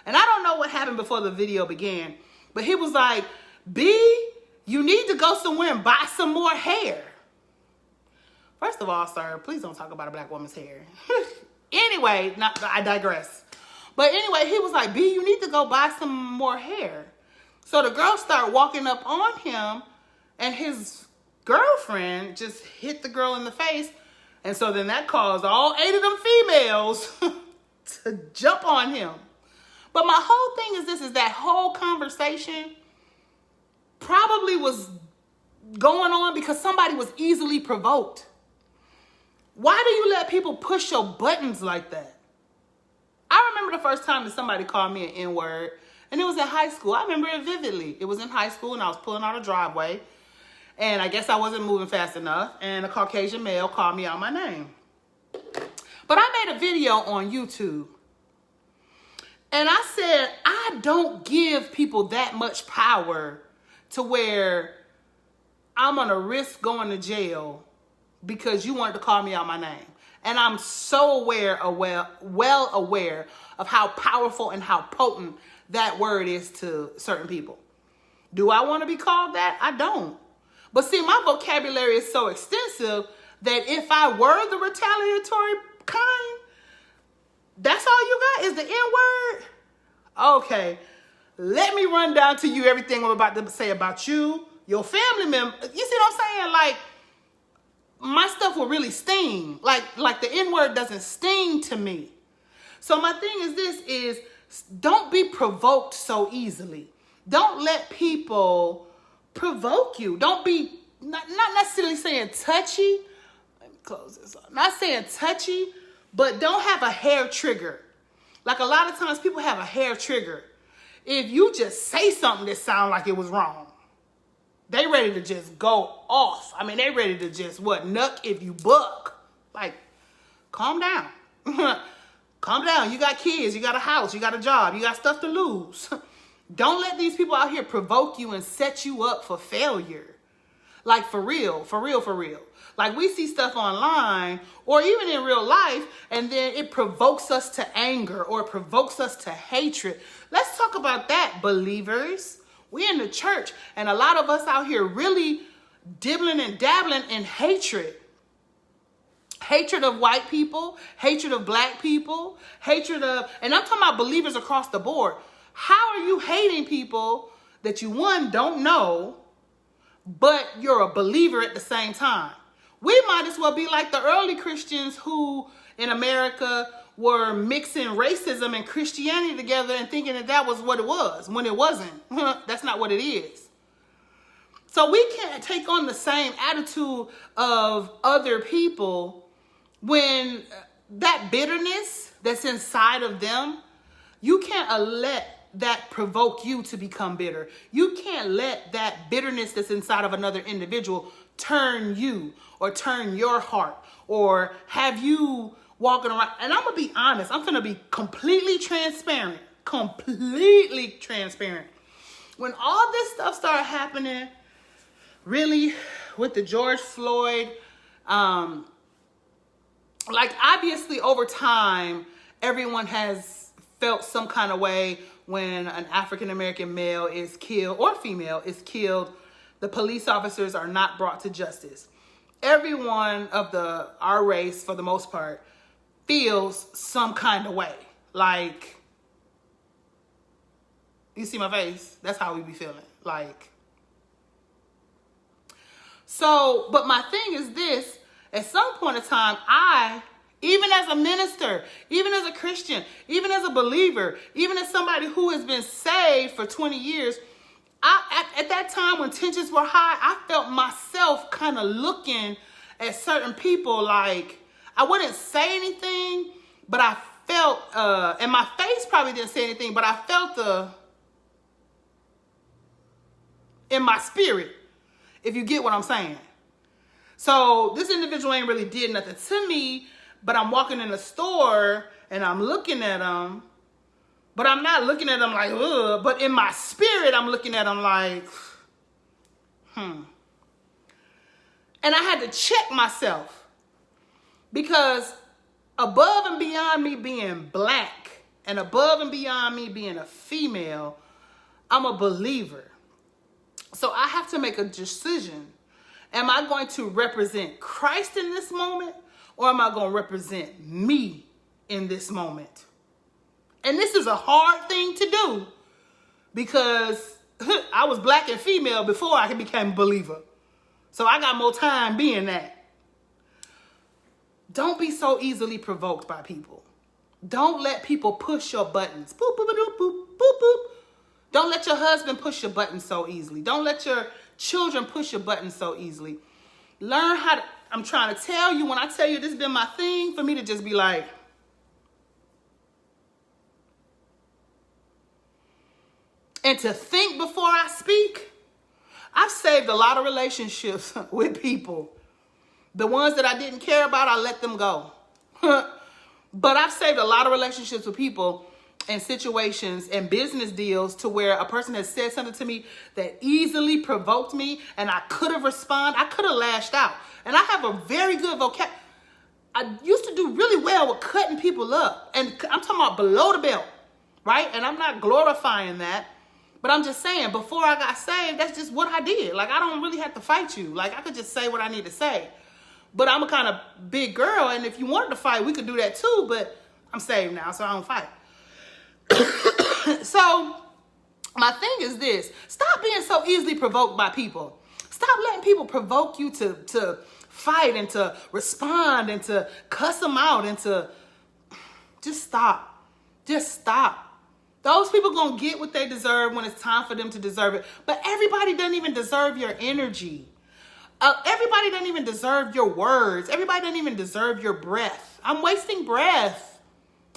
And I don't know what happened before the video began, but he was like, B, you need to go somewhere and buy some more hair. First of all, sir, please don't talk about a black woman's hair. Anyway, I digress. But anyway, he was like, B, you need to go buy some more hair. So the girl started walking up on him, and his girlfriend just hit the girl in the face. And so then that caused all 8 of them females to jump on him. But my whole thing is this, is that whole conversation probably was going on because somebody was easily provoked. Why do you let people push your buttons like that? I remember the first time that somebody called me an N-word, and it was in high school. I remember it vividly. It was in high school, and I was pulling out a driveway, and I guess I wasn't moving fast enough, and a Caucasian male called me out my name. But I made a video on YouTube, and I said, I don't give people that much power to where I'm going to risk going to jail because you wanted to call me out my name. And I'm so well aware of how powerful and how potent that word is to certain people. Do I want to be called that? I don't. But see, my vocabulary is so extensive that if I were the retaliatory kind, that's all you got is the N-word? Okay, let me run down to you everything I'm about to say about you, your family member. You see what I'm saying? Like, my stuff will really sting. Like the N-word doesn't sting to me. So my thing is this, is don't be provoked so easily. Don't let people provoke you. Don't be, not necessarily saying touchy. Let me close this up. Not saying touchy, but don't have a hair trigger. Like a lot of times people have a hair trigger. If you just say something that sounds like it was wrong, they ready to just go off. I mean, they ready to just, nuck if you buck. Like, calm down. Calm down. You got kids. You got a house. You got a job. You got stuff to lose. Don't let these people out here provoke you and set you up for failure. Like, for real. For real, for real. Like, we see stuff online or even in real life, and then it provokes us to anger or it provokes us to hatred. Let's talk about that, believers. We in the church, and a lot of us out here really dibbling and dabbling in hatred. Hatred of white people, hatred of black people, hatred of, and I'm talking about believers across the board. How are you hating people that you, one, don't know, but you're a believer at the same time? We might as well be like the early Christians who in America were mixing racism and Christianity together and thinking that that was what it was, when it wasn't. That's not what it is. So we can't take on the same attitude of other people when that bitterness that's inside of them, you can't let that provoke you to become bitter. You can't let that bitterness that's inside of another individual turn you or turn your heart or have you walking around. And I'm going to be honest. I'm going to be completely transparent. Completely transparent. when all this stuff started happening, really, with the George Floyd, like obviously over time, everyone has felt some kind of way when an African-American male is killed or female is killed. The police officers are not brought to justice. Everyone of our race, for the most part, feels some kind of way. Like, you see my face? That's how we be feeling. Like, so, but my thing is this, at some point in time, even as a minister, even as a Christian, even as a believer, even as somebody who has been saved for 20 years, at that time when tensions were high, I felt myself kind of looking at certain people like, I wouldn't say anything, but I felt, and my face probably didn't say anything, but I felt in my spirit, if you get what I'm saying. So this individual ain't really did nothing to me, but I'm walking in the store and I'm looking at him, but I'm not looking at him like, ugh, but in my spirit, I'm looking at him like, And I had to check myself, because above and beyond me being black and above and beyond me being a female, I'm a believer. So I have to make a decision. Am I going to represent Christ in this moment, or am I going to represent me in this moment? And this is a hard thing to do, because I was black and female before I became a believer. So I got more time being that. Don't be so easily provoked by people. Don't let people push your buttons. Boop, boop, boop, boop, boop, boop. Don't let your husband push your buttons so easily. Don't let your children push your buttons so easily. Learn how to, I'm trying to tell you, when I tell you this has been my thing, for me to just be like, and to think before I speak. I've saved a lot of relationships with people. The ones that I didn't care about, I let them go. But I've saved a lot of relationships with people and situations and business deals to where a person has said something to me that easily provoked me, and I could have responded. I could have lashed out. And I have a very good vocabulary. I used to do really well with cutting people up. And I'm talking about below the belt, right? And I'm not glorifying that. But I'm just saying, before I got saved, that's just what I did. Like, I don't really have to fight you. Like, I could just say what I need to say. But I'm a kind of big girl, and if you wanted to fight, we could do that too. But I'm saved now, so I don't fight. So my thing is this: stop being so easily provoked by people. Stop letting people provoke you to fight and to respond and to cuss them out and to just stop. Just stop. Those people gonna get what they deserve when it's time for them to deserve it. But everybody doesn't even deserve your energy. Everybody doesn't even deserve your words. Everybody doesn't even deserve your breath. I'm wasting breath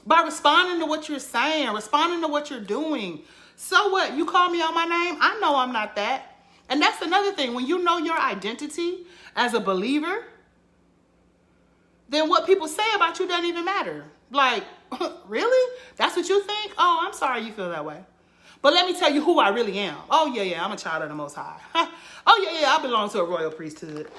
by responding to what you're saying, responding to what you're doing. So what? You call me out my name? I know I'm not that. And that's another thing. When you know your identity as a believer, then what people say about you doesn't even matter. Like, really? That's what you think? Oh, I'm sorry you feel that way. But let me tell you who I really am. Oh, yeah, I'm a child of the Most High. Oh, yeah, I belong to a royal priesthood.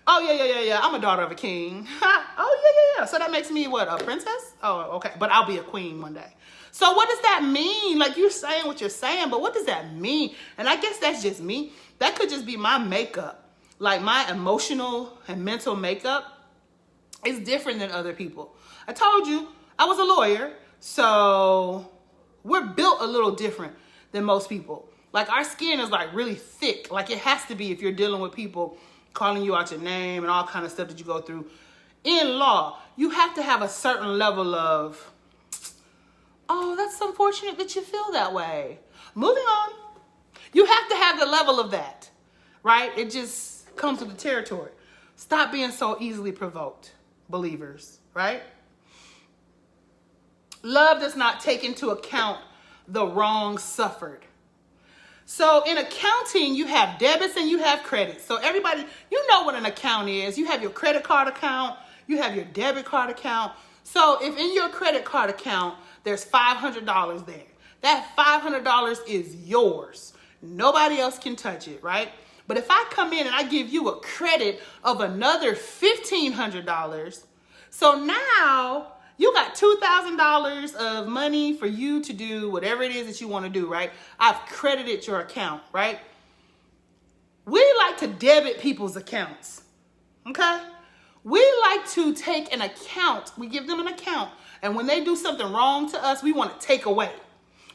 Oh, yeah, I'm a daughter of a king. Oh, yeah. So that makes me, what, a princess? Oh, okay. But I'll be a queen one day. So what does that mean? Like, you're saying what you're saying, but what does that mean? And I guess that's just me. That could just be my makeup. Like, my emotional and mental makeup is different than other people. I told you, I was a lawyer, so we're built a little different than most people. Like, our skin is like really thick. Like, it has to be if you're dealing with people calling you out your name and all kind of stuff that you go through. In law, you have to have a certain level of, oh, that's unfortunate that you feel that way. Moving on. You have to have the level of that, right? It just comes with the territory. Stop being so easily provoked, believers, right? Love does not take into account the wrong suffered. So in accounting, you have debits and you have credits. So everybody, you know what an account is. You have your credit card account. You have your debit card account. So if in your credit card account, there's $500 there, that $500 is yours. Nobody else can touch it, right? But if I come in and I give you a credit of another $1,500, so now you got $2,000 of money for you to do whatever it is that you want to do, right? I've credited your account, right? We like to debit people's accounts, okay? We like to take an account. We give them an account. And when they do something wrong to us, we want to take away.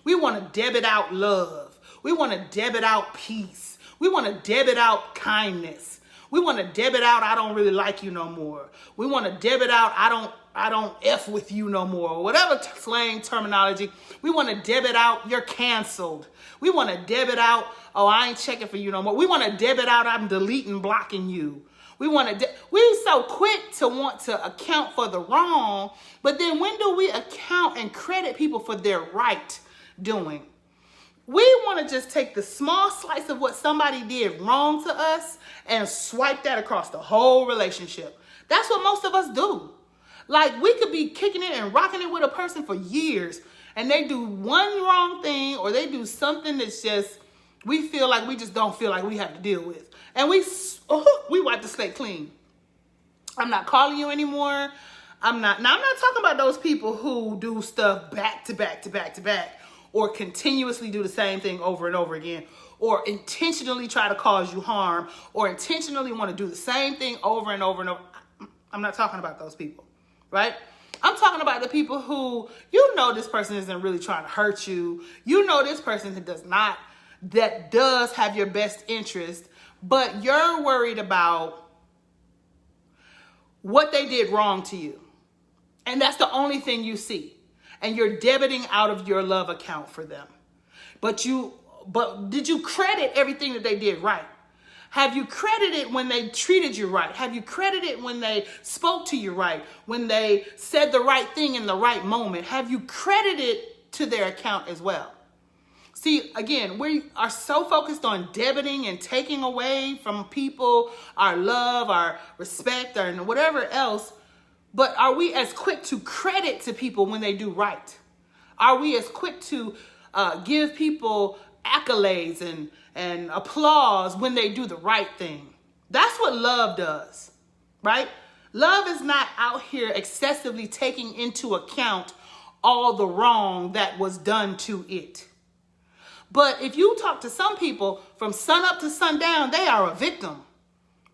We want to debit out love. We want to debit out peace. We want to debit out kindness. We want to debit out, I don't really like you no more. We want to debit out, I don't F with you no more. Or whatever slang terminology. We want to debit out, you're canceled. We want to debit out, oh, I ain't checking for you no more. We want to debit out, I'm deleting, blocking you. We're so quick to want to account for the wrong, but then when do we account and credit people for their right doing? We want to just take the small slice of what somebody did wrong to us and swipe that across the whole relationship. That's what most of us do. Like, we could be kicking it and rocking it with a person for years, and they do one wrong thing, or they do something that's just, we feel like we just don't feel like we have to deal with. And we wipe the slate clean. I'm not calling you anymore. I'm not talking about those people who do stuff back to back to back to back, or continuously do the same thing over and over again, or intentionally try to cause you harm, or intentionally want to do the same thing over and over and over. I'm not talking about those people, right? I'm talking about the people who, this person isn't really trying to hurt you. This person that does have your best interest, but you're worried about what they did wrong to you. And that's the only thing you see. And you're debiting out of your love account for them. But did you credit everything that they did right? Have you credited when they treated you right? Have you credited when they spoke to you right? When they said the right thing in the right moment? Have you credited to their account as well? See, again, we are so focused on debiting and taking away from people our love, our respect, or whatever else. But are we as quick to credit to people when they do right? Are we as quick to give people accolades and applause when they do the right thing? That's what love does, right? Love is not out here excessively taking into account all the wrong that was done to it. But if you talk to some people from sun up to sundown, they are a victim.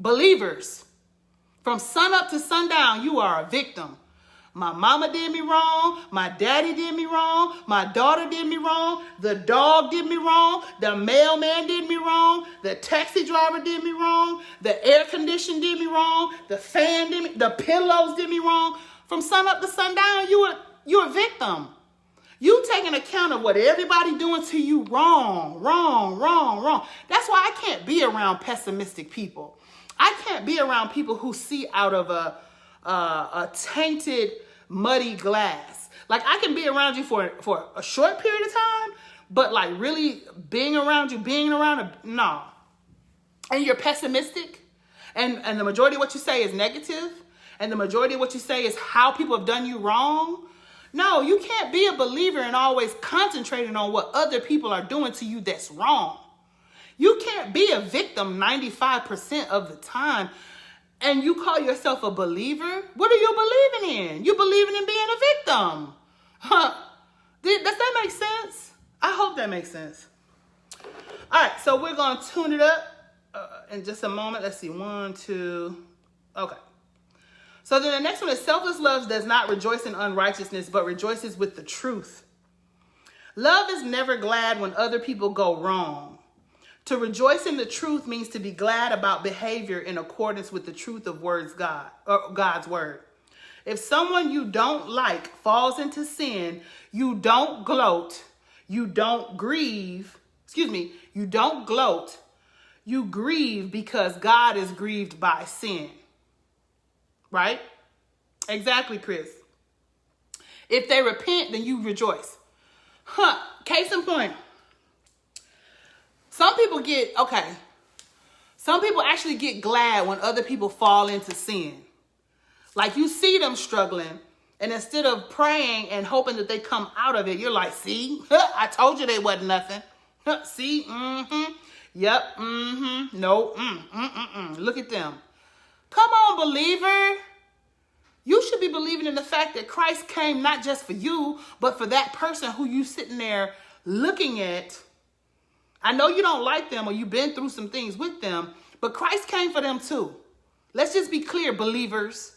Believers, from sun up to sundown, you are a victim. My mama did me wrong. My daddy did me wrong. My daughter did me wrong. The dog did me wrong. The mailman did me wrong. The taxi driver did me wrong. The air conditioner did me wrong. The fan did me, the pillows did me wrong. From sun up to sundown, you're a victim. You taking account of what everybody doing to you wrong. That's why I can't be around pessimistic people. I can't be around people who see out of a tainted, muddy glass. Like, I can be around you for a short period of time, but like really being around, no. And you're pessimistic, and the majority of what you say is negative, and the majority of what you say is how people have done you wrong. No, you can't be a believer and always concentrating on what other people are doing to you that's wrong. You can't be a victim 95% of the time and you call yourself a believer. What are you believing in? You believing in being a victim. Does that make sense? I hope that makes sense. All right, so we're going to tune it up in just a moment. Let's see, 1, 2. Okay. So then the next one is selfless love does not rejoice in unrighteousness, but rejoices with the truth. Love is never glad when other people go wrong. To rejoice in the truth means to be glad about behavior in accordance with the truth of God's word. If someone you don't like falls into sin, you don't gloat, you don't grieve, you don't gloat, you grieve because God is grieved by sin. Right? Exactly, Chris. If they repent, then you rejoice. Case in point. Some people actually get glad when other people fall into sin. Like, you see them struggling, and instead of praying and hoping that they come out of it, you're like, see, I told you they wasn't nothing. See? Yep. No. Look at them. Come on, believer. You should be believing in the fact that Christ came not just for you, but for that person who you sitting there looking at. I know you don't like them or you've been through some things with them, but Christ came for them too. Let's just be clear, believers.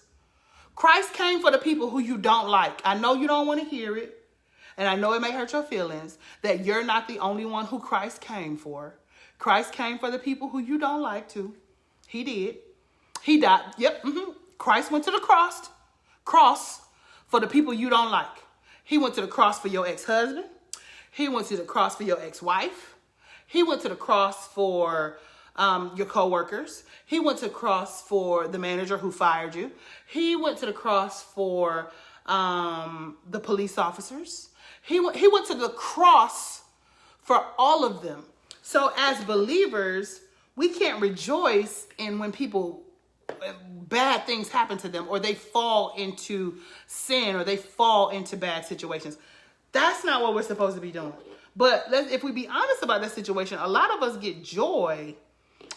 Christ came for the people who you don't like. I know you don't want to hear it, and I know it may hurt your feelings that you're not the only one who Christ came for. Christ came for the people who you don't like too. He did. He died. Yep. Christ went to the cross for the people you don't like. He went to the cross for your ex-husband. He went to the cross for your ex-wife. He went to the cross for your co-workers. He went to the cross for the manager who fired you. He went to the cross for the police officers. He went to the cross for all of them. So as believers, we can't rejoice in when bad things happen to them, or they fall into sin, or they fall into bad situations. That's not what we're supposed to be doing. But if we be honest about that situation, a lot of us get joy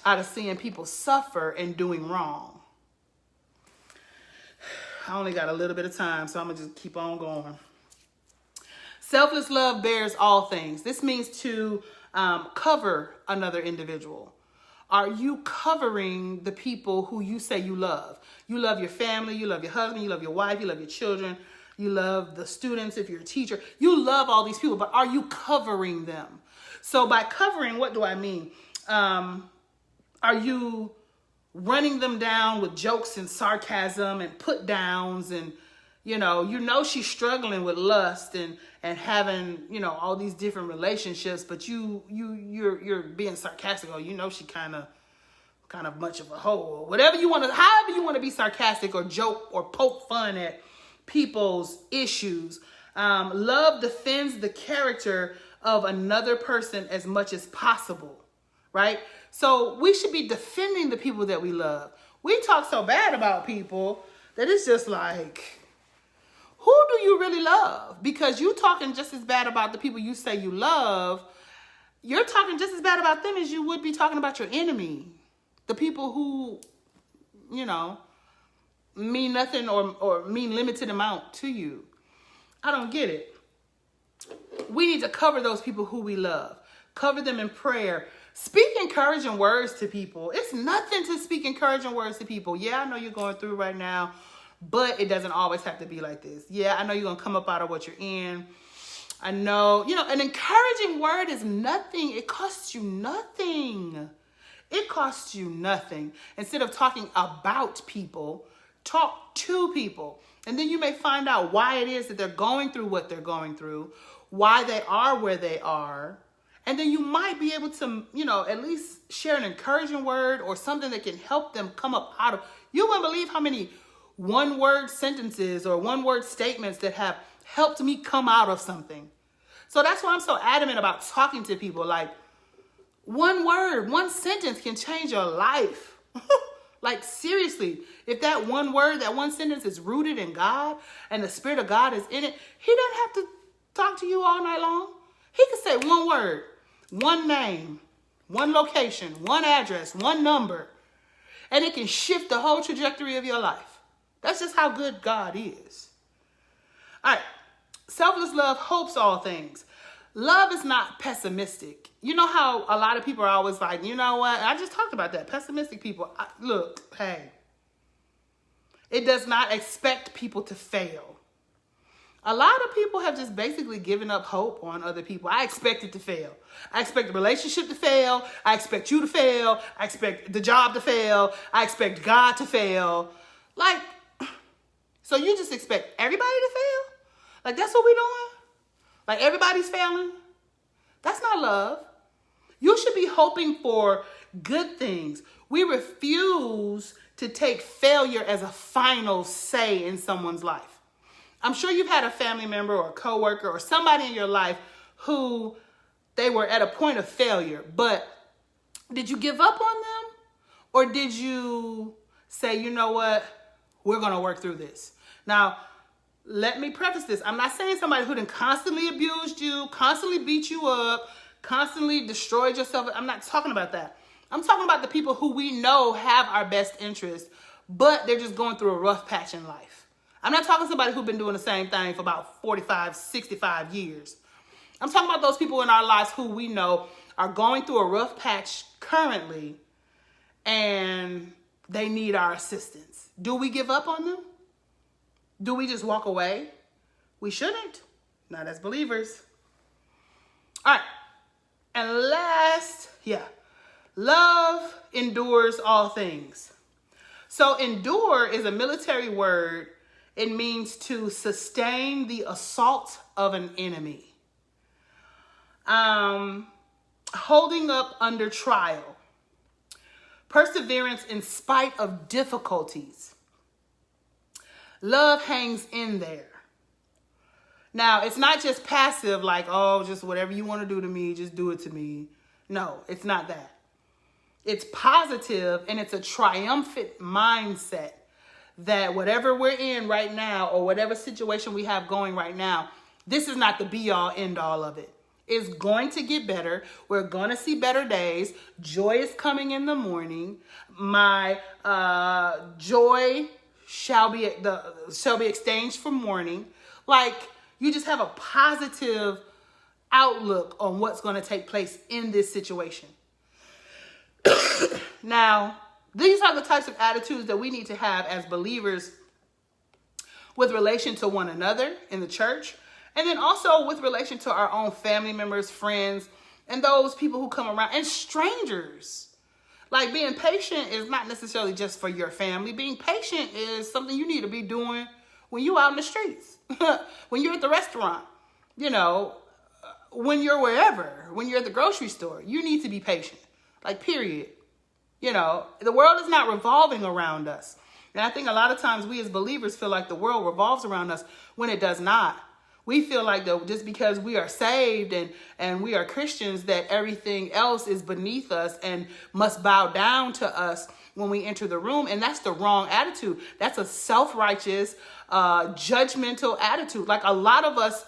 out of seeing people suffer and doing wrong. I only got a little bit of time, so I'm going to just keep on going. Selfless love bears all things. This means to cover another individual. Are you covering the people who you say you love? You love your family, you love your husband, you love your wife, you love your children, you love the students if you're a teacher. You love all these people, but are you covering them? So by covering, what do I mean? Are you running them down with jokes and sarcasm and put downs, and you know she's struggling with lust and having all these different relationships, but you're being sarcastic, or she kind of much of a hoe, or whatever however you want to be sarcastic or joke or poke fun at people's issues. Love defends the character of another person as much as possible, right? So we should be defending the people that we love. We talk so bad about people that it's just like, who do you really love? Because you talking just as bad about the people you say you love, you're talking just as bad about them as you would be talking about your enemy. The people who, mean nothing or mean limited amount to you. I don't get it. We need to cover those people who we love. Cover them in prayer. Speak encouraging words to people. It's nothing to speak encouraging words to people. Yeah, I know you're going through right now, but it doesn't always have to be like this. Yeah, I know you're going to come up out of what you're in. I know, an encouraging word is nothing. It costs you nothing. It costs you nothing. Instead of talking about people, talk to people. And then you may find out why it is that they're going through what they're going through, why they are where they are. And then you might be able to, at least share an encouraging word or something that can help them come up out of. You wouldn't believe how many one-word sentences or one-word statements that have helped me come out of something. So that's why I'm so adamant about talking to people. Like, one word, one sentence can change your life. Like, seriously, if that one word, that one sentence is rooted in God and the Spirit of God is in it, He doesn't have to talk to you all night long. He can say one word, one name, one location, one address, one number, and it can shift the whole trajectory of your life. That's just how good God is. All right. Selfless love hopes all things. Love is not pessimistic. You know how a lot of people are always like, you know what? I just talked about that. Pessimistic people. Look, hey. It does not expect people to fail. A lot of people have just basically given up hope on other people. I expect it to fail. I expect the relationship to fail. I expect you to fail. I expect the job to fail. I expect God to fail. Like, so you just expect everybody to fail? Like, that's what we're doing? Like, everybody's failing? That's not love. You should be hoping for good things. We refuse to take failure as a final say in someone's life. I'm sure you've had a family member or a coworker or somebody in your life who they were at a point of failure, but did you give up on them? Or did you say, you know what, we're going to work through this? Now, let me preface this. I'm not saying somebody who done constantly abused you, constantly beat you up, constantly destroyed yourself. I'm not talking about that. I'm talking about the people who we know have our best interest, but they're just going through a rough patch in life. I'm not talking somebody who's been doing the same thing for about 45, 65 years. I'm talking about those people in our lives who we know are going through a rough patch currently, and they need our assistance. Do we give up on them? Do we just walk away? We shouldn't. Not as believers. All right. And last, love endures all things. So endure is a military word. It means to sustain the assault of an enemy. Holding up under trial. Perseverance in spite of difficulties. Love hangs in there. Now, it's not just passive, like, oh, just whatever you want to do to me, just do it to me. No, it's not that. It's positive, and it's a triumphant mindset that whatever we're in right now, or whatever situation we have going right now, this is not the be-all, end-all of it. It's going to get better. We're going to see better days. Joy is coming in the morning. My joy shall be exchanged for mourning. Like, you just have a positive outlook on what's going to take place in this situation. Now, these are the types of attitudes that we need to have as believers with relation to one another in the church, and then also with relation to our own family members, friends, and those people who come around, and strangers. Like, being patient is not necessarily just for your family. Being patient is something you need to be doing when you're out in the streets, when you're at the restaurant, when you're wherever, when you're at the grocery store. You need to be patient, like, period. The world is not revolving around us. And I think a lot of times we as believers feel like the world revolves around us when it does not. We feel like just because we are saved and we are Christians, that everything else is beneath us and must bow down to us when we enter the room. And that's the wrong attitude. That's a self-righteous, judgmental attitude. Like, a lot of us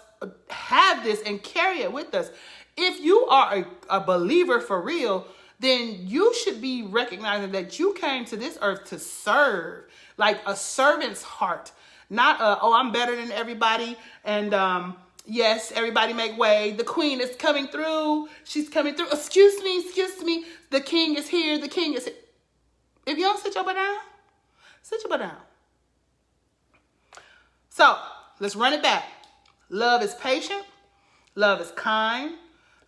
have this and carry it with us. If you are a believer for real, then you should be recognizing that you came to this earth to serve, like a servant's heart. Not, I'm better than everybody. And yes, everybody make way. The queen is coming through. She's coming through. Excuse me. The king is here. The king is here. If you don't sit your butt down, sit your butt down. So let's run it back. Love is patient. Love is kind.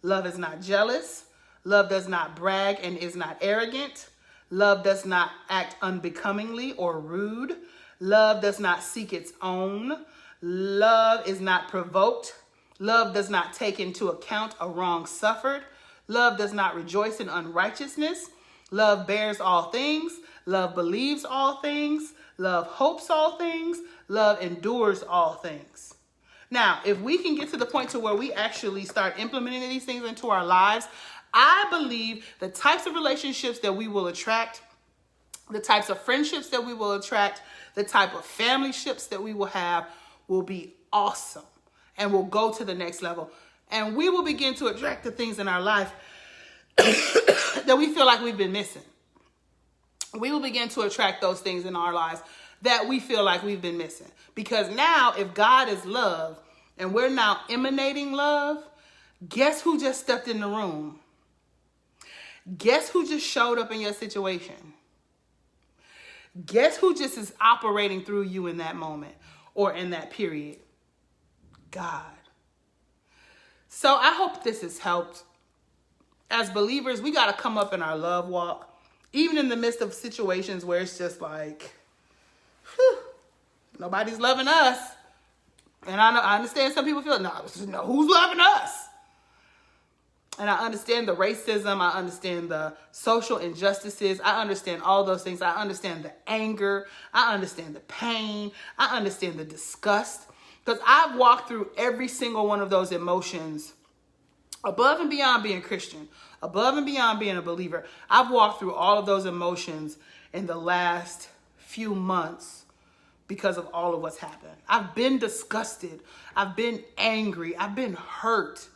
Love is not jealous. Love does not brag and is not arrogant. Love does not act unbecomingly or rude. Love does not seek its own. Love is not provoked. Love does not take into account a wrong suffered. Love does not rejoice in unrighteousness. Love bears all things. Love believes all things. Love hopes all things. Love endures all things. Now, if we can get to the point to where we actually start implementing these things into our lives, I believe the types of relationships that we will attract, the types of friendships that we will attract, the type of family ships that we will have will be awesome and will go to the next level. And we will begin to attract the things in our life that we feel like we've been missing. We will begin to attract those things in our lives that we feel like we've been missing. Because now, if God is love and we're now emanating love, guess who just stepped in the room? Guess who just showed up in your situation? Guess who just is operating through you in that moment or in that period? God. So I hope this has helped. As believers, we got to come up in our love walk, even in the midst of situations where it's just like, nobody's loving us. And I understand some people feel, no, who's loving us? And I understand the racism. I understand the social injustices. I understand all those things. I understand the anger. I understand the pain. I understand the disgust. Because I've walked through every single one of those emotions above and beyond being Christian, above and beyond being a believer. I've walked through all of those emotions in the last few months because of all of what's happened. I've been disgusted. I've been angry. I've been hurt.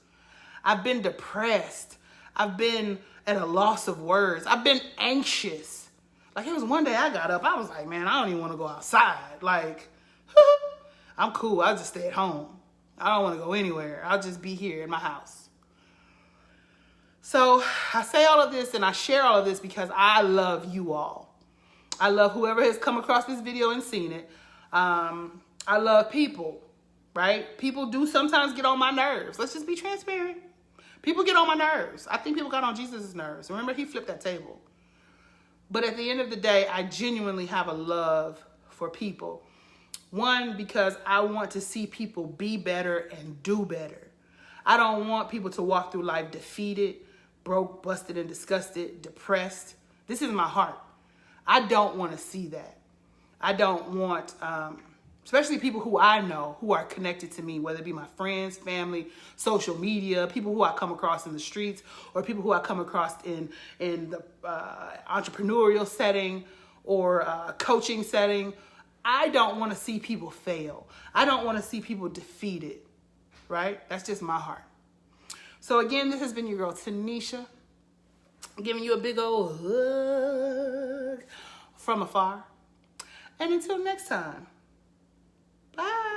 I've been depressed. I've been at a loss of words. I've been anxious. Like, it was one day I got up, I was like, man, I don't even want to go outside. Like, I'm cool. I'll just stay at home. I don't want to go anywhere. I'll just be here in my house. So I say all of this and I share all of this because I love you all. I love whoever has come across this video and seen it. I love people, right? People do sometimes get on my nerves. Let's just be transparent. People get on my nerves. I think people got on Jesus' nerves. Remember, he flipped that table. But at the end of the day, I genuinely have a love for people. One, because I want to see people be better and do better. I don't want people to walk through life defeated, broke, busted, and disgusted, depressed. This is my heart. I don't want to see that. I don't want, especially people who I know who are connected to me, whether it be my friends, family, social media, people who I come across in the streets, or people who I come across in the entrepreneurial setting or coaching setting. I don't want to see people fail. I don't want to see people defeated, right? That's just my heart. So again, this has been your girl, Tynisha, giving you a big old hug from afar. And until next time, bye.